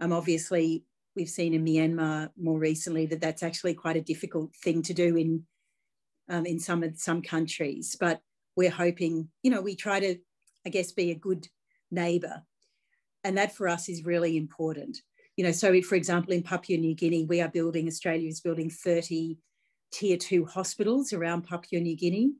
Obviously, we've seen in Myanmar more recently that that's actually quite a difficult thing to do in some countries. But we're hoping, you know, we try to, I guess, be a good neighbour. And that for us is really important. You know, so for example, in Papua New Guinea, Australia is building 30 tier 2 hospitals around Papua New Guinea.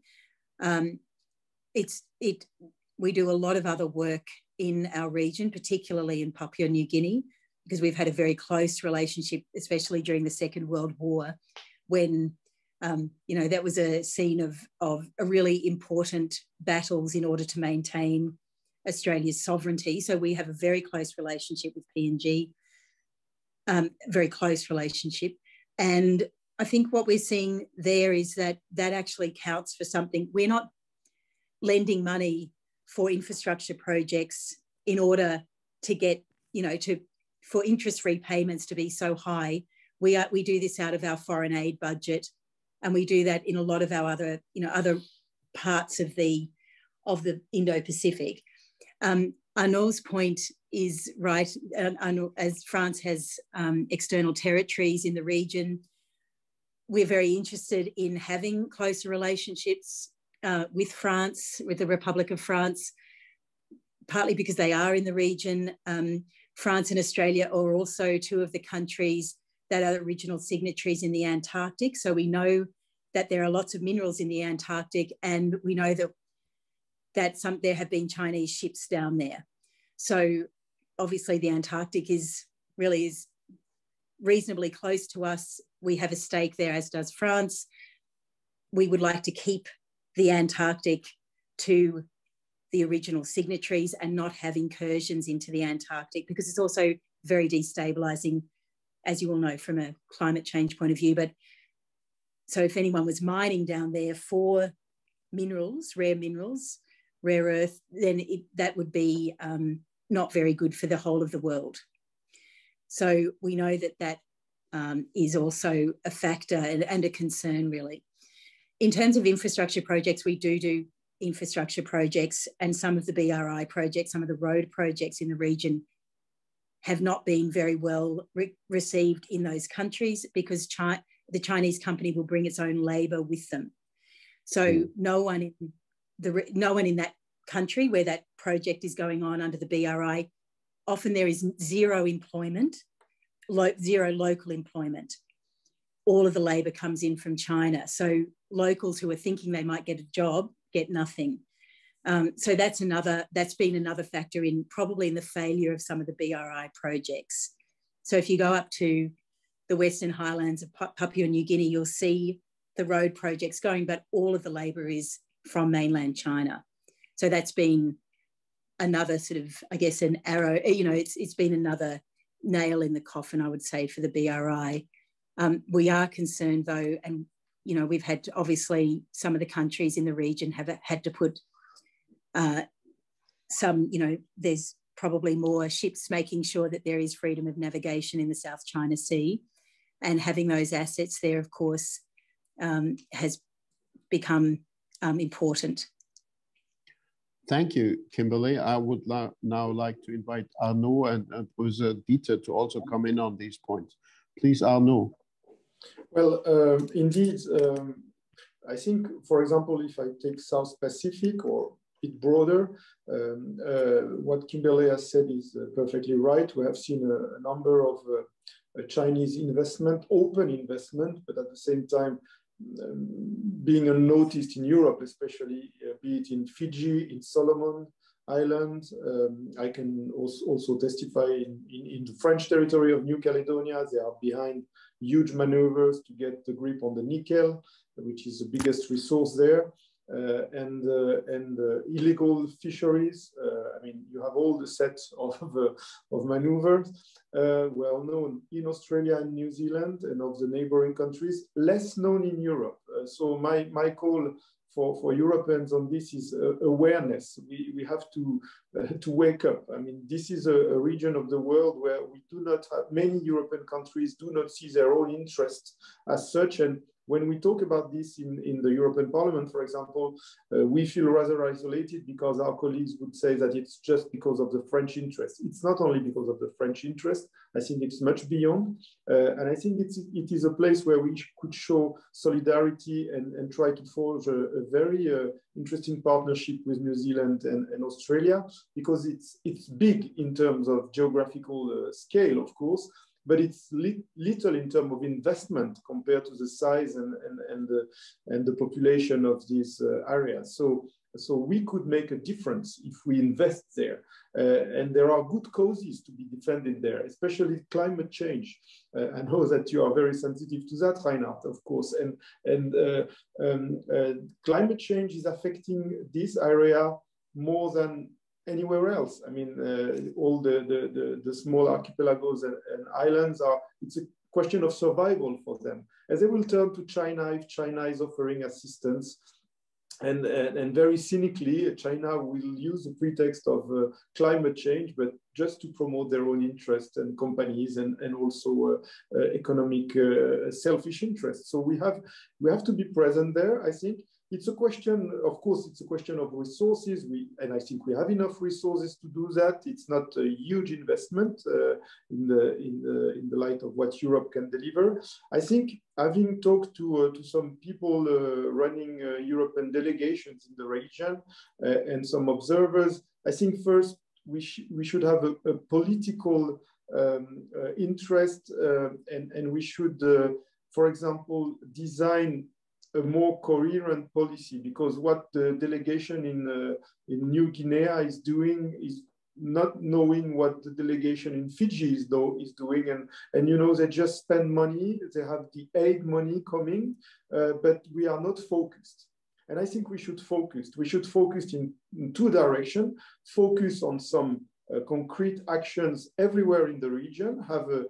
We do a lot of other work in our region, particularly in Papua New Guinea, because we've had a very close relationship, especially during the Second World War, when, you know, that was a scene of a really important battles in order to maintain Australia's sovereignty. So we have a very close relationship with PNG, very close relationship. And I think what we're seeing there is that actually counts for something. We're not lending money for infrastructure projects in order to get, you know, for interest repayments to be so high. We do this out of our foreign aid budget, and we do that in a lot of our other, you know, other parts of the Indo-Pacific. Arnaud's point is right. As France has external territories in the region, we're very interested in having closer relationships with France, with the Republic of France, partly because they are in the region. France and Australia are also two of the countries that are original signatories in the Antarctic. So we know that there are lots of minerals in the Antarctic, and we know that there have been Chinese ships down there. So obviously the Antarctic is reasonably close to us. We have a stake there, as does France. We would like to keep the Antarctic to the original signatories and not have incursions into the Antarctic, because it's also very destabilizing, as you all know, from a climate change point of view. But so if anyone was mining down there for minerals, rare earth, then that would be not very good for the whole of the world. So we know that is also a factor and a concern, really. In terms of infrastructure projects, we do infrastructure projects, and some of the BRI projects, some of the road projects in the region have not been very well received in those countries, because the Chinese company will bring its own labour with them. So no one in that country where that project is going on under the BRI, often there is zero employment, zero local employment. All of the labour comes in from China. So locals who are thinking they might get a job get nothing. So that's been another factor probably in the failure of some of the BRI projects. So if you go up to the Western Highlands of Papua New Guinea, you'll see the road projects going, but all of the labour is from mainland China. So that's been another sort of, I guess, an arrow, you know, it's been another nail in the coffin, I would say, for the BRI. We are concerned though, and, you know, we've had to, obviously some of the countries in the region have had to put some, you know, there's probably more ships making sure that there is freedom of navigation in the South China Sea, and having those assets there, of course, has become important. Thank you, Kimberley. I would now like to invite Arnaud and Heribert Dieter to also come in on these points. Please, Arnaud. Well, indeed, I think, for example, if I take South Pacific or a bit broader, what Kimberley has said is perfectly right. We have seen a number of Chinese investment, open investment, but at the same time, being unnoticed in Europe, especially be it in Fiji, in Solomon Islands. I can also testify in the French territory of New Caledonia. They are behind huge maneuvers to get the grip on the nickel, which is the biggest resource there, and illegal fisheries. I mean, you have all the sets of maneuvers well known in Australia and New Zealand and of the neighboring countries, less known in Europe. So my call for Europeans on this is awareness. We have to wake up. I mean, this is a region of the world where we do not have, many European countries do not see their own interests as such. And when we talk about this in the European Parliament, for example, we feel rather isolated because our colleagues would say that it's just because of the French interest. It's not only because of the French interest. I think it's much beyond. And I think it is a place where we could show solidarity and try to forge a very interesting partnership with New Zealand and Australia, because it's big in terms of geographical scale, of course, but it's little in terms of investment compared to the size and the population of these areas. So we could make a difference if we invest there. And there are good causes to be defended there, especially climate change. I know that you are very sensitive to that, Reinhard, of course. And climate change is affecting this area more than anywhere else. I mean, all the small archipelagos and islands it's a question of survival for them. As they will turn to China if China is offering assistance. And very cynically, China will use the pretext of climate change, but just to promote their own interests and companies and also economic selfish interests. So we have to be present there, I think. It's a question, of course, it's a question of resources. And I think we have enough resources to do that. It's not a huge investment in the light of what Europe can deliver. I think, having talked to some people running European delegations in the region and some observers, I think first we should have a political interest and we should, for example, design a more coherent policy, because what the delegation in New Guinea is doing is not knowing what the delegation in Fiji is doing. And you know, they just spend money, they have the aid money coming, but we are not focused. And I think we should focus. We should focus in two directions, focus on some concrete actions everywhere in the region, have a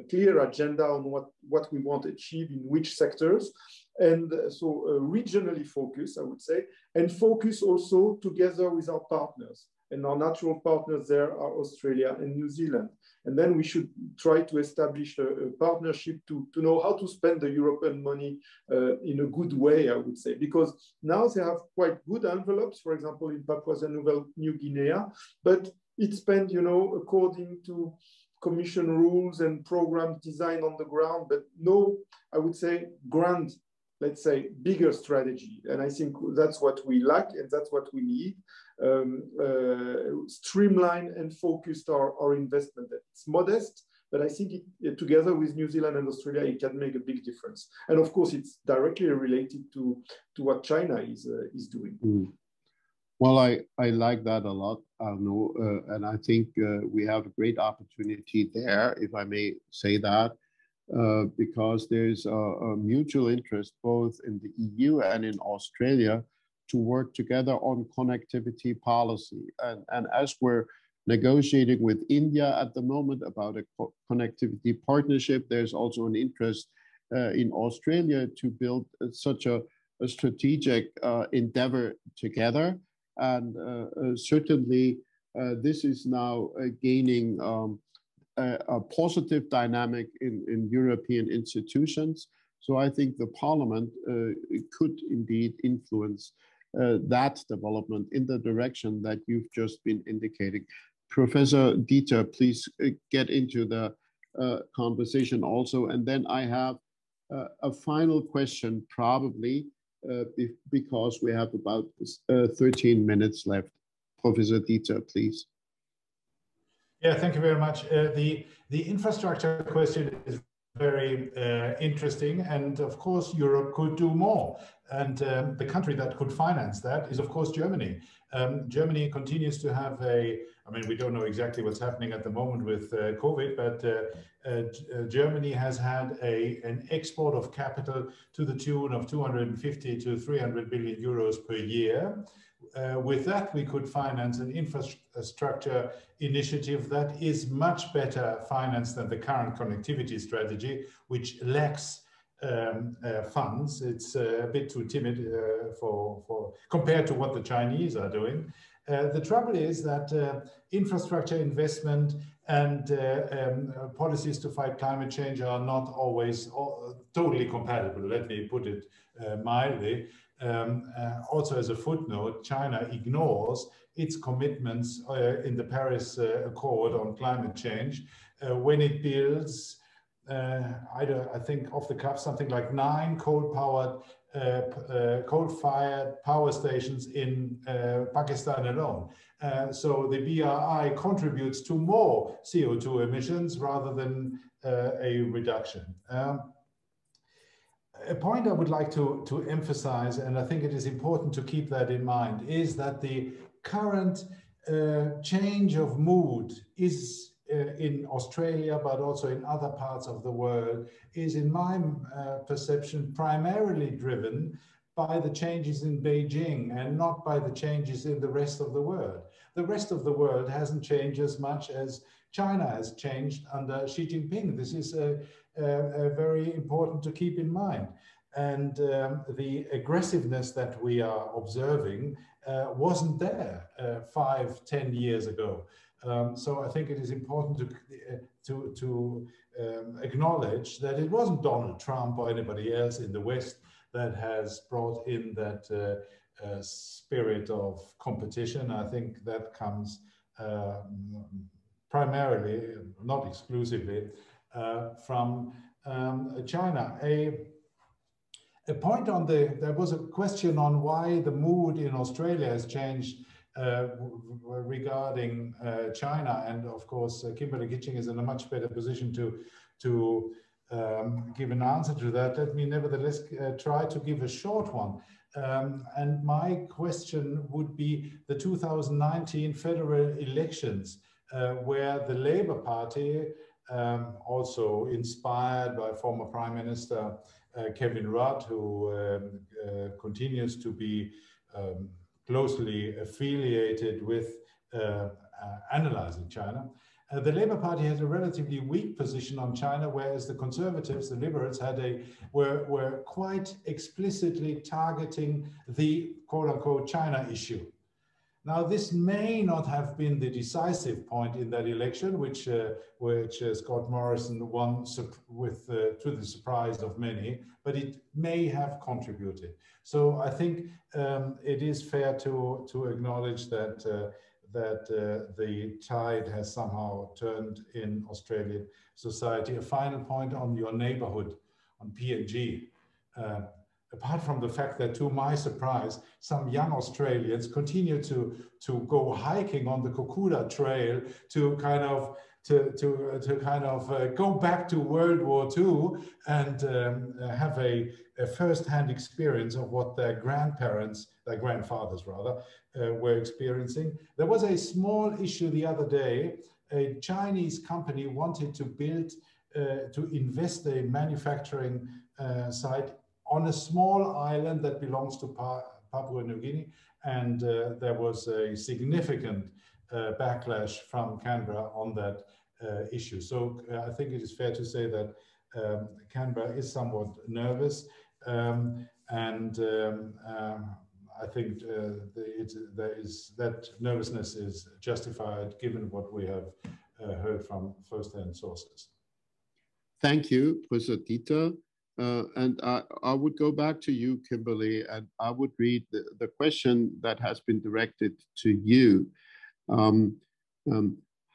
clear agenda on what we want to achieve in which sectors. And so regionally focus, I would say, and focus also together with our partners. And our natural partners there are Australia and New Zealand. And then we should try to establish a partnership to know how to spend the European money in a good way, I would say. Because now they have quite good envelopes, for example, in Papua New Guinea, but it's spent, you know, according to Commission rules and programs designed on the ground, but no, I would say, grand, let's say, bigger strategy. And I think that's what we lack and that's what we need. Streamline and focused our investment. It's modest, but I think together with New Zealand and Australia, it can make a big difference. And of course, it's directly related to what China is doing. Mm. Well, I like that a lot, Arnaud, and I think we have a great opportunity there, if I may say that, because there's a mutual interest both in the EU and in Australia to work together on connectivity policy. And as we're negotiating with India at the moment about a connectivity partnership, there's also an interest in Australia to build such a strategic endeavor together. And certainly this is now gaining a positive dynamic in European institutions. So I think the Parliament could indeed influence that development in the direction that you've just been indicating. Professor Dieter, please get into the conversation also. And then I have a final question, probably, because we have about 13 minutes left. Professor Dieter, please. Yeah, thank you very much. The infrastructure question is very interesting, and of course Europe could do more, and the country that could finance that is of course Germany. Germany continues to have I mean, we don't know exactly what's happening at the moment with COVID, but Germany has had an export of capital to the tune of 250 to 300 billion euros per year. With that, we could finance an infrastructure initiative that is much better financed than the current connectivity strategy, which lacks funds. It's a bit too timid for compared to what the Chinese are doing. The trouble is that infrastructure investment and policies to fight climate change are not always totally compatible. Let me put it mildly. Also, as a footnote, China ignores its commitments in the Paris Accord on climate change when it builds, I think off the cuff, something like 9 coal-fired power stations in Pakistan alone. So the BRI contributes to more CO2 emissions rather than a reduction. A point I would like to emphasize, and I think it is important to keep that in mind, is that the current change of mood is in Australia, but also in other parts of the world, is in my perception primarily driven by the changes in Beijing and not by the changes in the rest of the world. The rest of the world hasn't changed as much as China has changed under Xi Jinping. This is very important to keep in mind. And the aggressiveness that we are observing wasn't there 5-10 years ago. So I think it is important to acknowledge that it wasn't Donald Trump or anybody else in the West that has brought in that spirit of competition. I think that comes primarily, not exclusively, from China. A point on there was a question on why the mood in Australia has changed regarding China, and of course Kimberley Kitching is in a much better position to give an answer to that. Let me nevertheless try to give a short one. And my question would be the 2019 federal elections, where the Labour Party, also inspired by former Prime Minister Kevin Rudd, who continues to be closely affiliated with analyzing China. The Labour Party had a relatively weak position on China, whereas the Conservatives, the Liberals, were quite explicitly targeting the quote-unquote China issue. Now, this may not have been the decisive point in that election, which Scott Morrison won to the surprise of many, but it may have contributed. So I think it is fair to acknowledge that the tide has somehow turned in Australian society. A final point on your neighborhood, on PNG. Apart from the fact that, to my surprise, some young Australians continue to go hiking on the Kokuda Trail to kind of go back to World War II and have a first-hand experience of what their grandfathers rather, were experiencing. There was a small issue the other day. A Chinese company wanted to invest a manufacturing site on a small island that belongs to Papua New Guinea, and there was a significant backlash from Canberra on that issue. So I think it is fair to say that Canberra is somewhat nervous, and I think that nervousness is justified given what we have heard from first-hand sources. Thank you, Professor Dieter. And I would go back to you, Kimberley, and I would read the question that has been directed to you.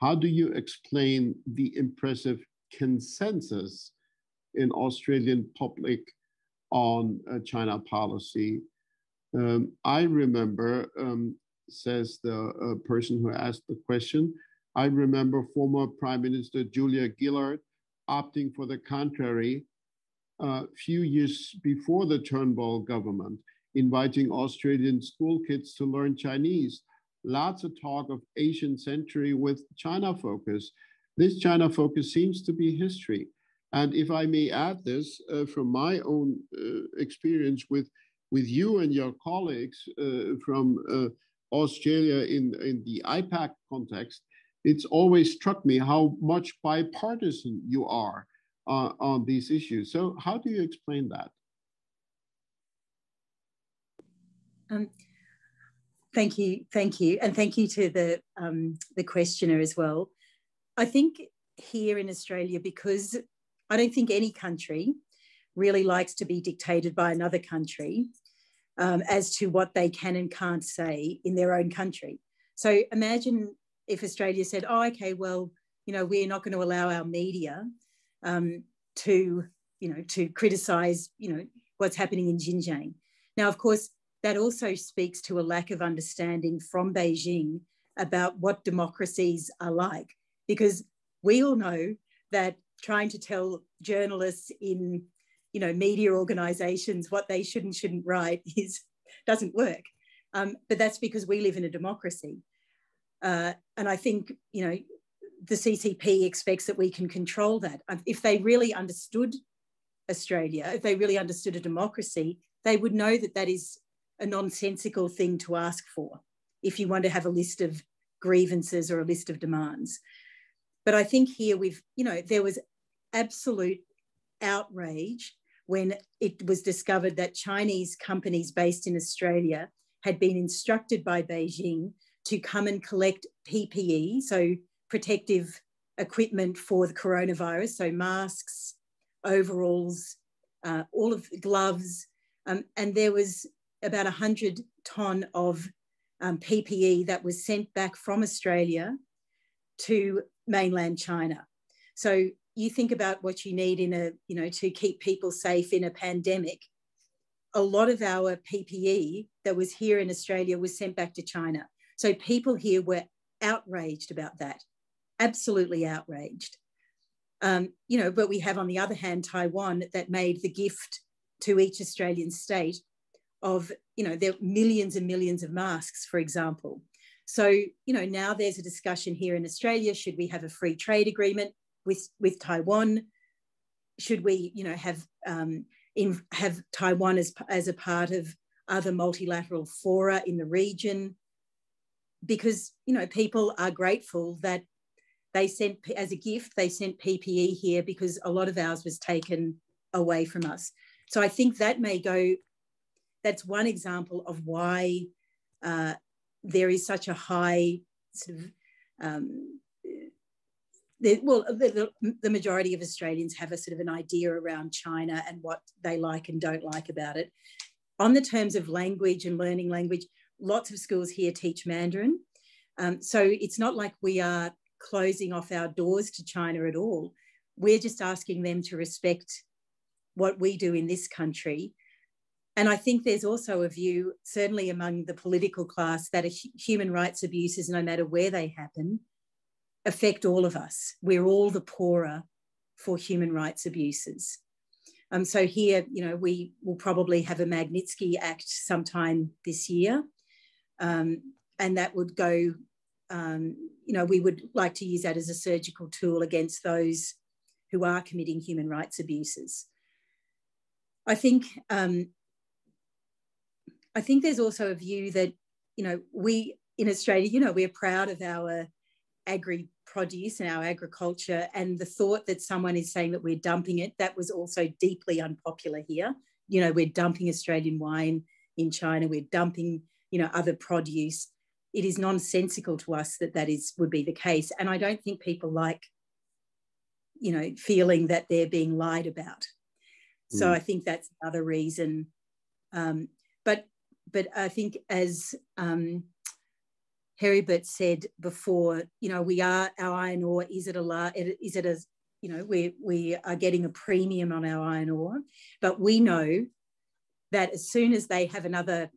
How do you explain the impressive consensus in Australian public on China policy? I remember, says the person who asked the question, I remember former Prime Minister Julia Gillard opting for the contrary a few years before the Turnbull government, inviting Australian school kids to learn Chinese. Lots of talk of Asian century with China focus. This China focus seems to be history. And if I may add this from my own experience with you and your colleagues from Australia in the IPAC context, it's always struck me how much bipartisan you are. on these issues. So how do you explain that? Thank you, and thank you to the questioner as well. I think here in Australia, because I don't think any country really likes to be dictated by another country as to what they can and can't say in their own country. So imagine if Australia said, oh, okay, well, we're not going to allow our media to criticise, what's happening in Xinjiang. Now, of course, that also speaks to a lack of understanding from Beijing about what democracies are like, because we all know that trying to tell journalists in, media organisations what they should and shouldn't write doesn't work. But that's because we live in a democracy. And I think, the CCP expects that we can control that. If they really understood Australia, if they really understood a democracy, they would know that that is a nonsensical thing to ask for if you want to have a list of grievances or a list of demands. But I think here there was absolute outrage when it was discovered that Chinese companies based in Australia had been instructed by Beijing to come and collect PPE, so protective equipment for the coronavirus, so masks, overalls, all of the gloves, and there was about 100 tonne of PPE that was sent back from Australia to mainland China. So you think about what you need to keep people safe in a pandemic. A lot of our PPE that was here in Australia was sent back to China. So people here were outraged about that, absolutely outraged. But we have, on the other hand, Taiwan that made the gift to each Australian state of, there are millions and millions of masks, for example. So, now there's a discussion here in Australia, should we have a free trade agreement with Taiwan? Should we, have Taiwan as a part of other multilateral fora in the region? Because, people are grateful that they sent, as a gift, they sent PPE here because a lot of ours was taken away from us. So I think that that's one example of why there is such a high sort of, the majority of Australians have a sort of an idea around China and what they like and don't like about it. On the terms of language and learning language, lots of schools here teach Mandarin. So it's not like we are closing off our doors to China at all. We're just asking them to respect what we do in this country. And I think there's also a view, certainly among the political class, that human rights abuses, no matter where they happen, affect all of us. We're all the poorer for human rights abuses. So here, we will probably have a Magnitsky Act sometime this year. And that would go, we would like to use that as a surgical tool against those who are committing human rights abuses. I think there's also a view that, we in Australia, we're proud of our agri-produce and our agriculture, and the thought that someone is saying that we're dumping it, that was also deeply unpopular here. We're dumping Australian wine in China, we're dumping, other produce. It is nonsensical to us that would be the case. And I don't think people like, feeling that they're being lied about. So I think that's another reason. But I think, as Heribert said before, our iron ore we are getting a premium on our iron ore, but we know that as soon as they have another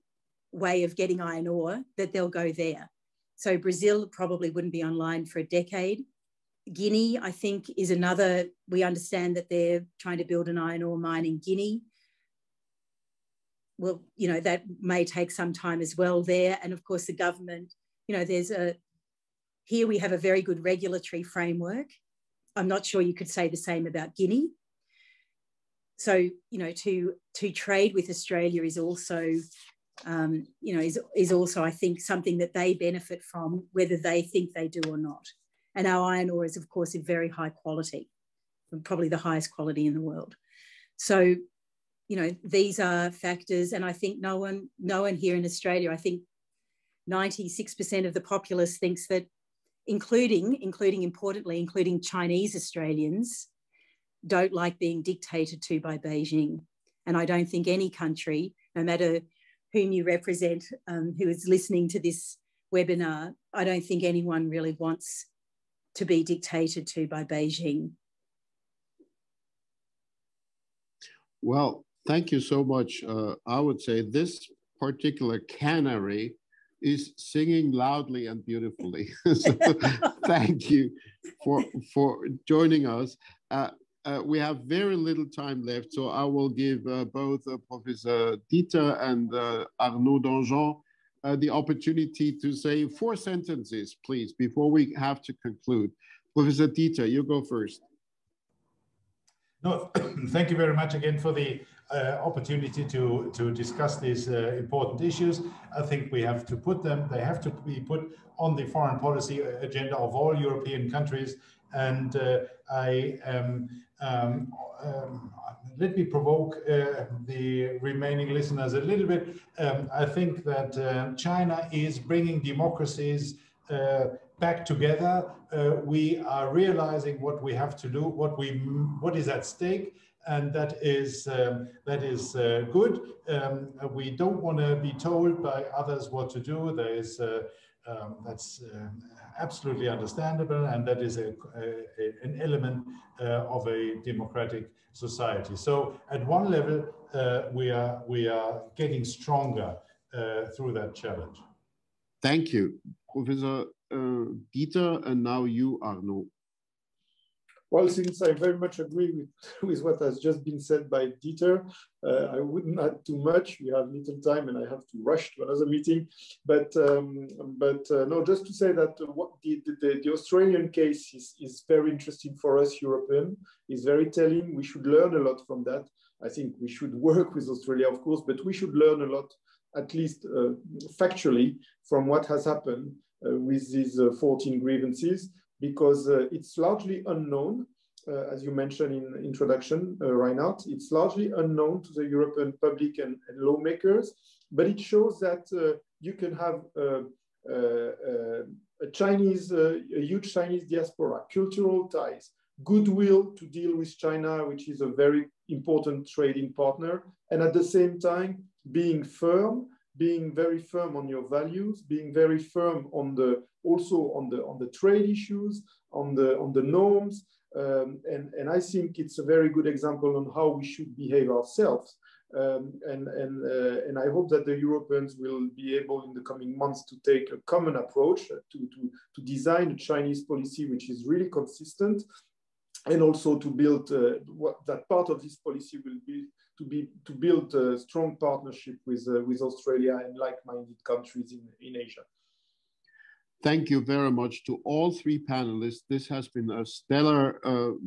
way of getting iron ore, that they'll go there. So Brazil probably wouldn't be online for a decade. Guinea, I think, is another. We understand that they're trying to build an iron ore mine in Guinea. Well, that may take some time as well there. And of course, the government, here we have a very good regulatory framework. I'm not sure you could say the same about Guinea. So, to trade with Australia is also, is also, I think, something that they benefit from, whether they think they do or not. And our iron ore is, of course, of very high quality. probably the highest quality in the world. So, these are factors, and I think no one here in Australia, I think 96% of the populace thinks that, including Chinese Australians, don't like being dictated to by Beijing. And I don't think any country, no matter whom you represent, who is listening to this webinar, I don't think anyone really wants to be dictated to by Beijing. Well, thank you so much. I would say this particular canary is singing loudly and beautifully. So thank you for joining us. We have very little time left, so I will give both Professor Dieter and Arnaud Danjean the opportunity to say 4 sentences, please, before we have to conclude. Professor Dieter, you go first. No, thank you very much again for the opportunity to discuss these important issues. I think we have to put them, they have to be put on the foreign policy agenda of all European countries. And let me provoke the remaining listeners a little bit. I think that China is bringing democracies back together. We are realizing what we have to do, what is at stake, and that is good. We don't want to be told by others what to do. There is that's absolutely understandable, and that is an element of a democratic society. So at one level, we are getting stronger through that challenge. Thank you, Professor Dieter, and now you, Arnaud. Well, since I very much agree with what has just been said by Dieter, I wouldn't add too much. We have little time and I have to rush to another meeting. But no, just to say that what the Australian case is very interesting for us European, is very telling. We should learn a lot from that. I think we should work with Australia, of course, but we should learn a lot, at least factually, from what has happened with these 14 grievances, because it's largely unknown, as you mentioned in introduction, Reinhard, it's largely unknown to the European public and lawmakers, but it shows that you can have a huge Chinese diaspora, cultural ties, goodwill to deal with China, which is a very important trading partner, and at the same time, being very firm on your values, being very firm on the trade issues, on the norms, and I think it's a very good example on how we should behave ourselves. And I hope that the Europeans will be able in the coming months to take a common approach to design a Chinese policy which is really consistent, and also to build what that part of this policy will be to build a strong partnership with Australia and like-minded countries in Asia. Thank you very much to all 3 panelists. This has been a stellar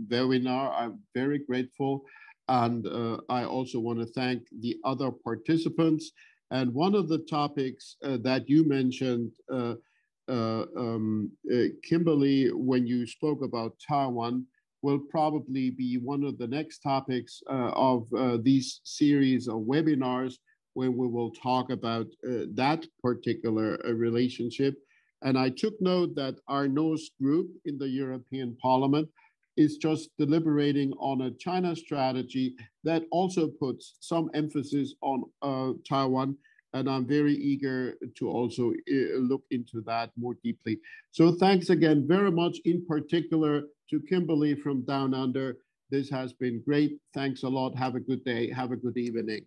webinar. I'm very grateful. And I also want to thank the other participants. And one of the topics that you mentioned, Kimberley, when you spoke about Taiwan, will probably be one of the next topics of these series of webinars, when we will talk about that particular relationship. And I took note that Arnaud's group in the European Parliament is just deliberating on a China strategy that also puts some emphasis on Taiwan. And I'm very eager to also look into that more deeply. So thanks again very much, in particular to Kimberley from Down Under. This has been great. Thanks a lot. Have a good day. Have a good evening.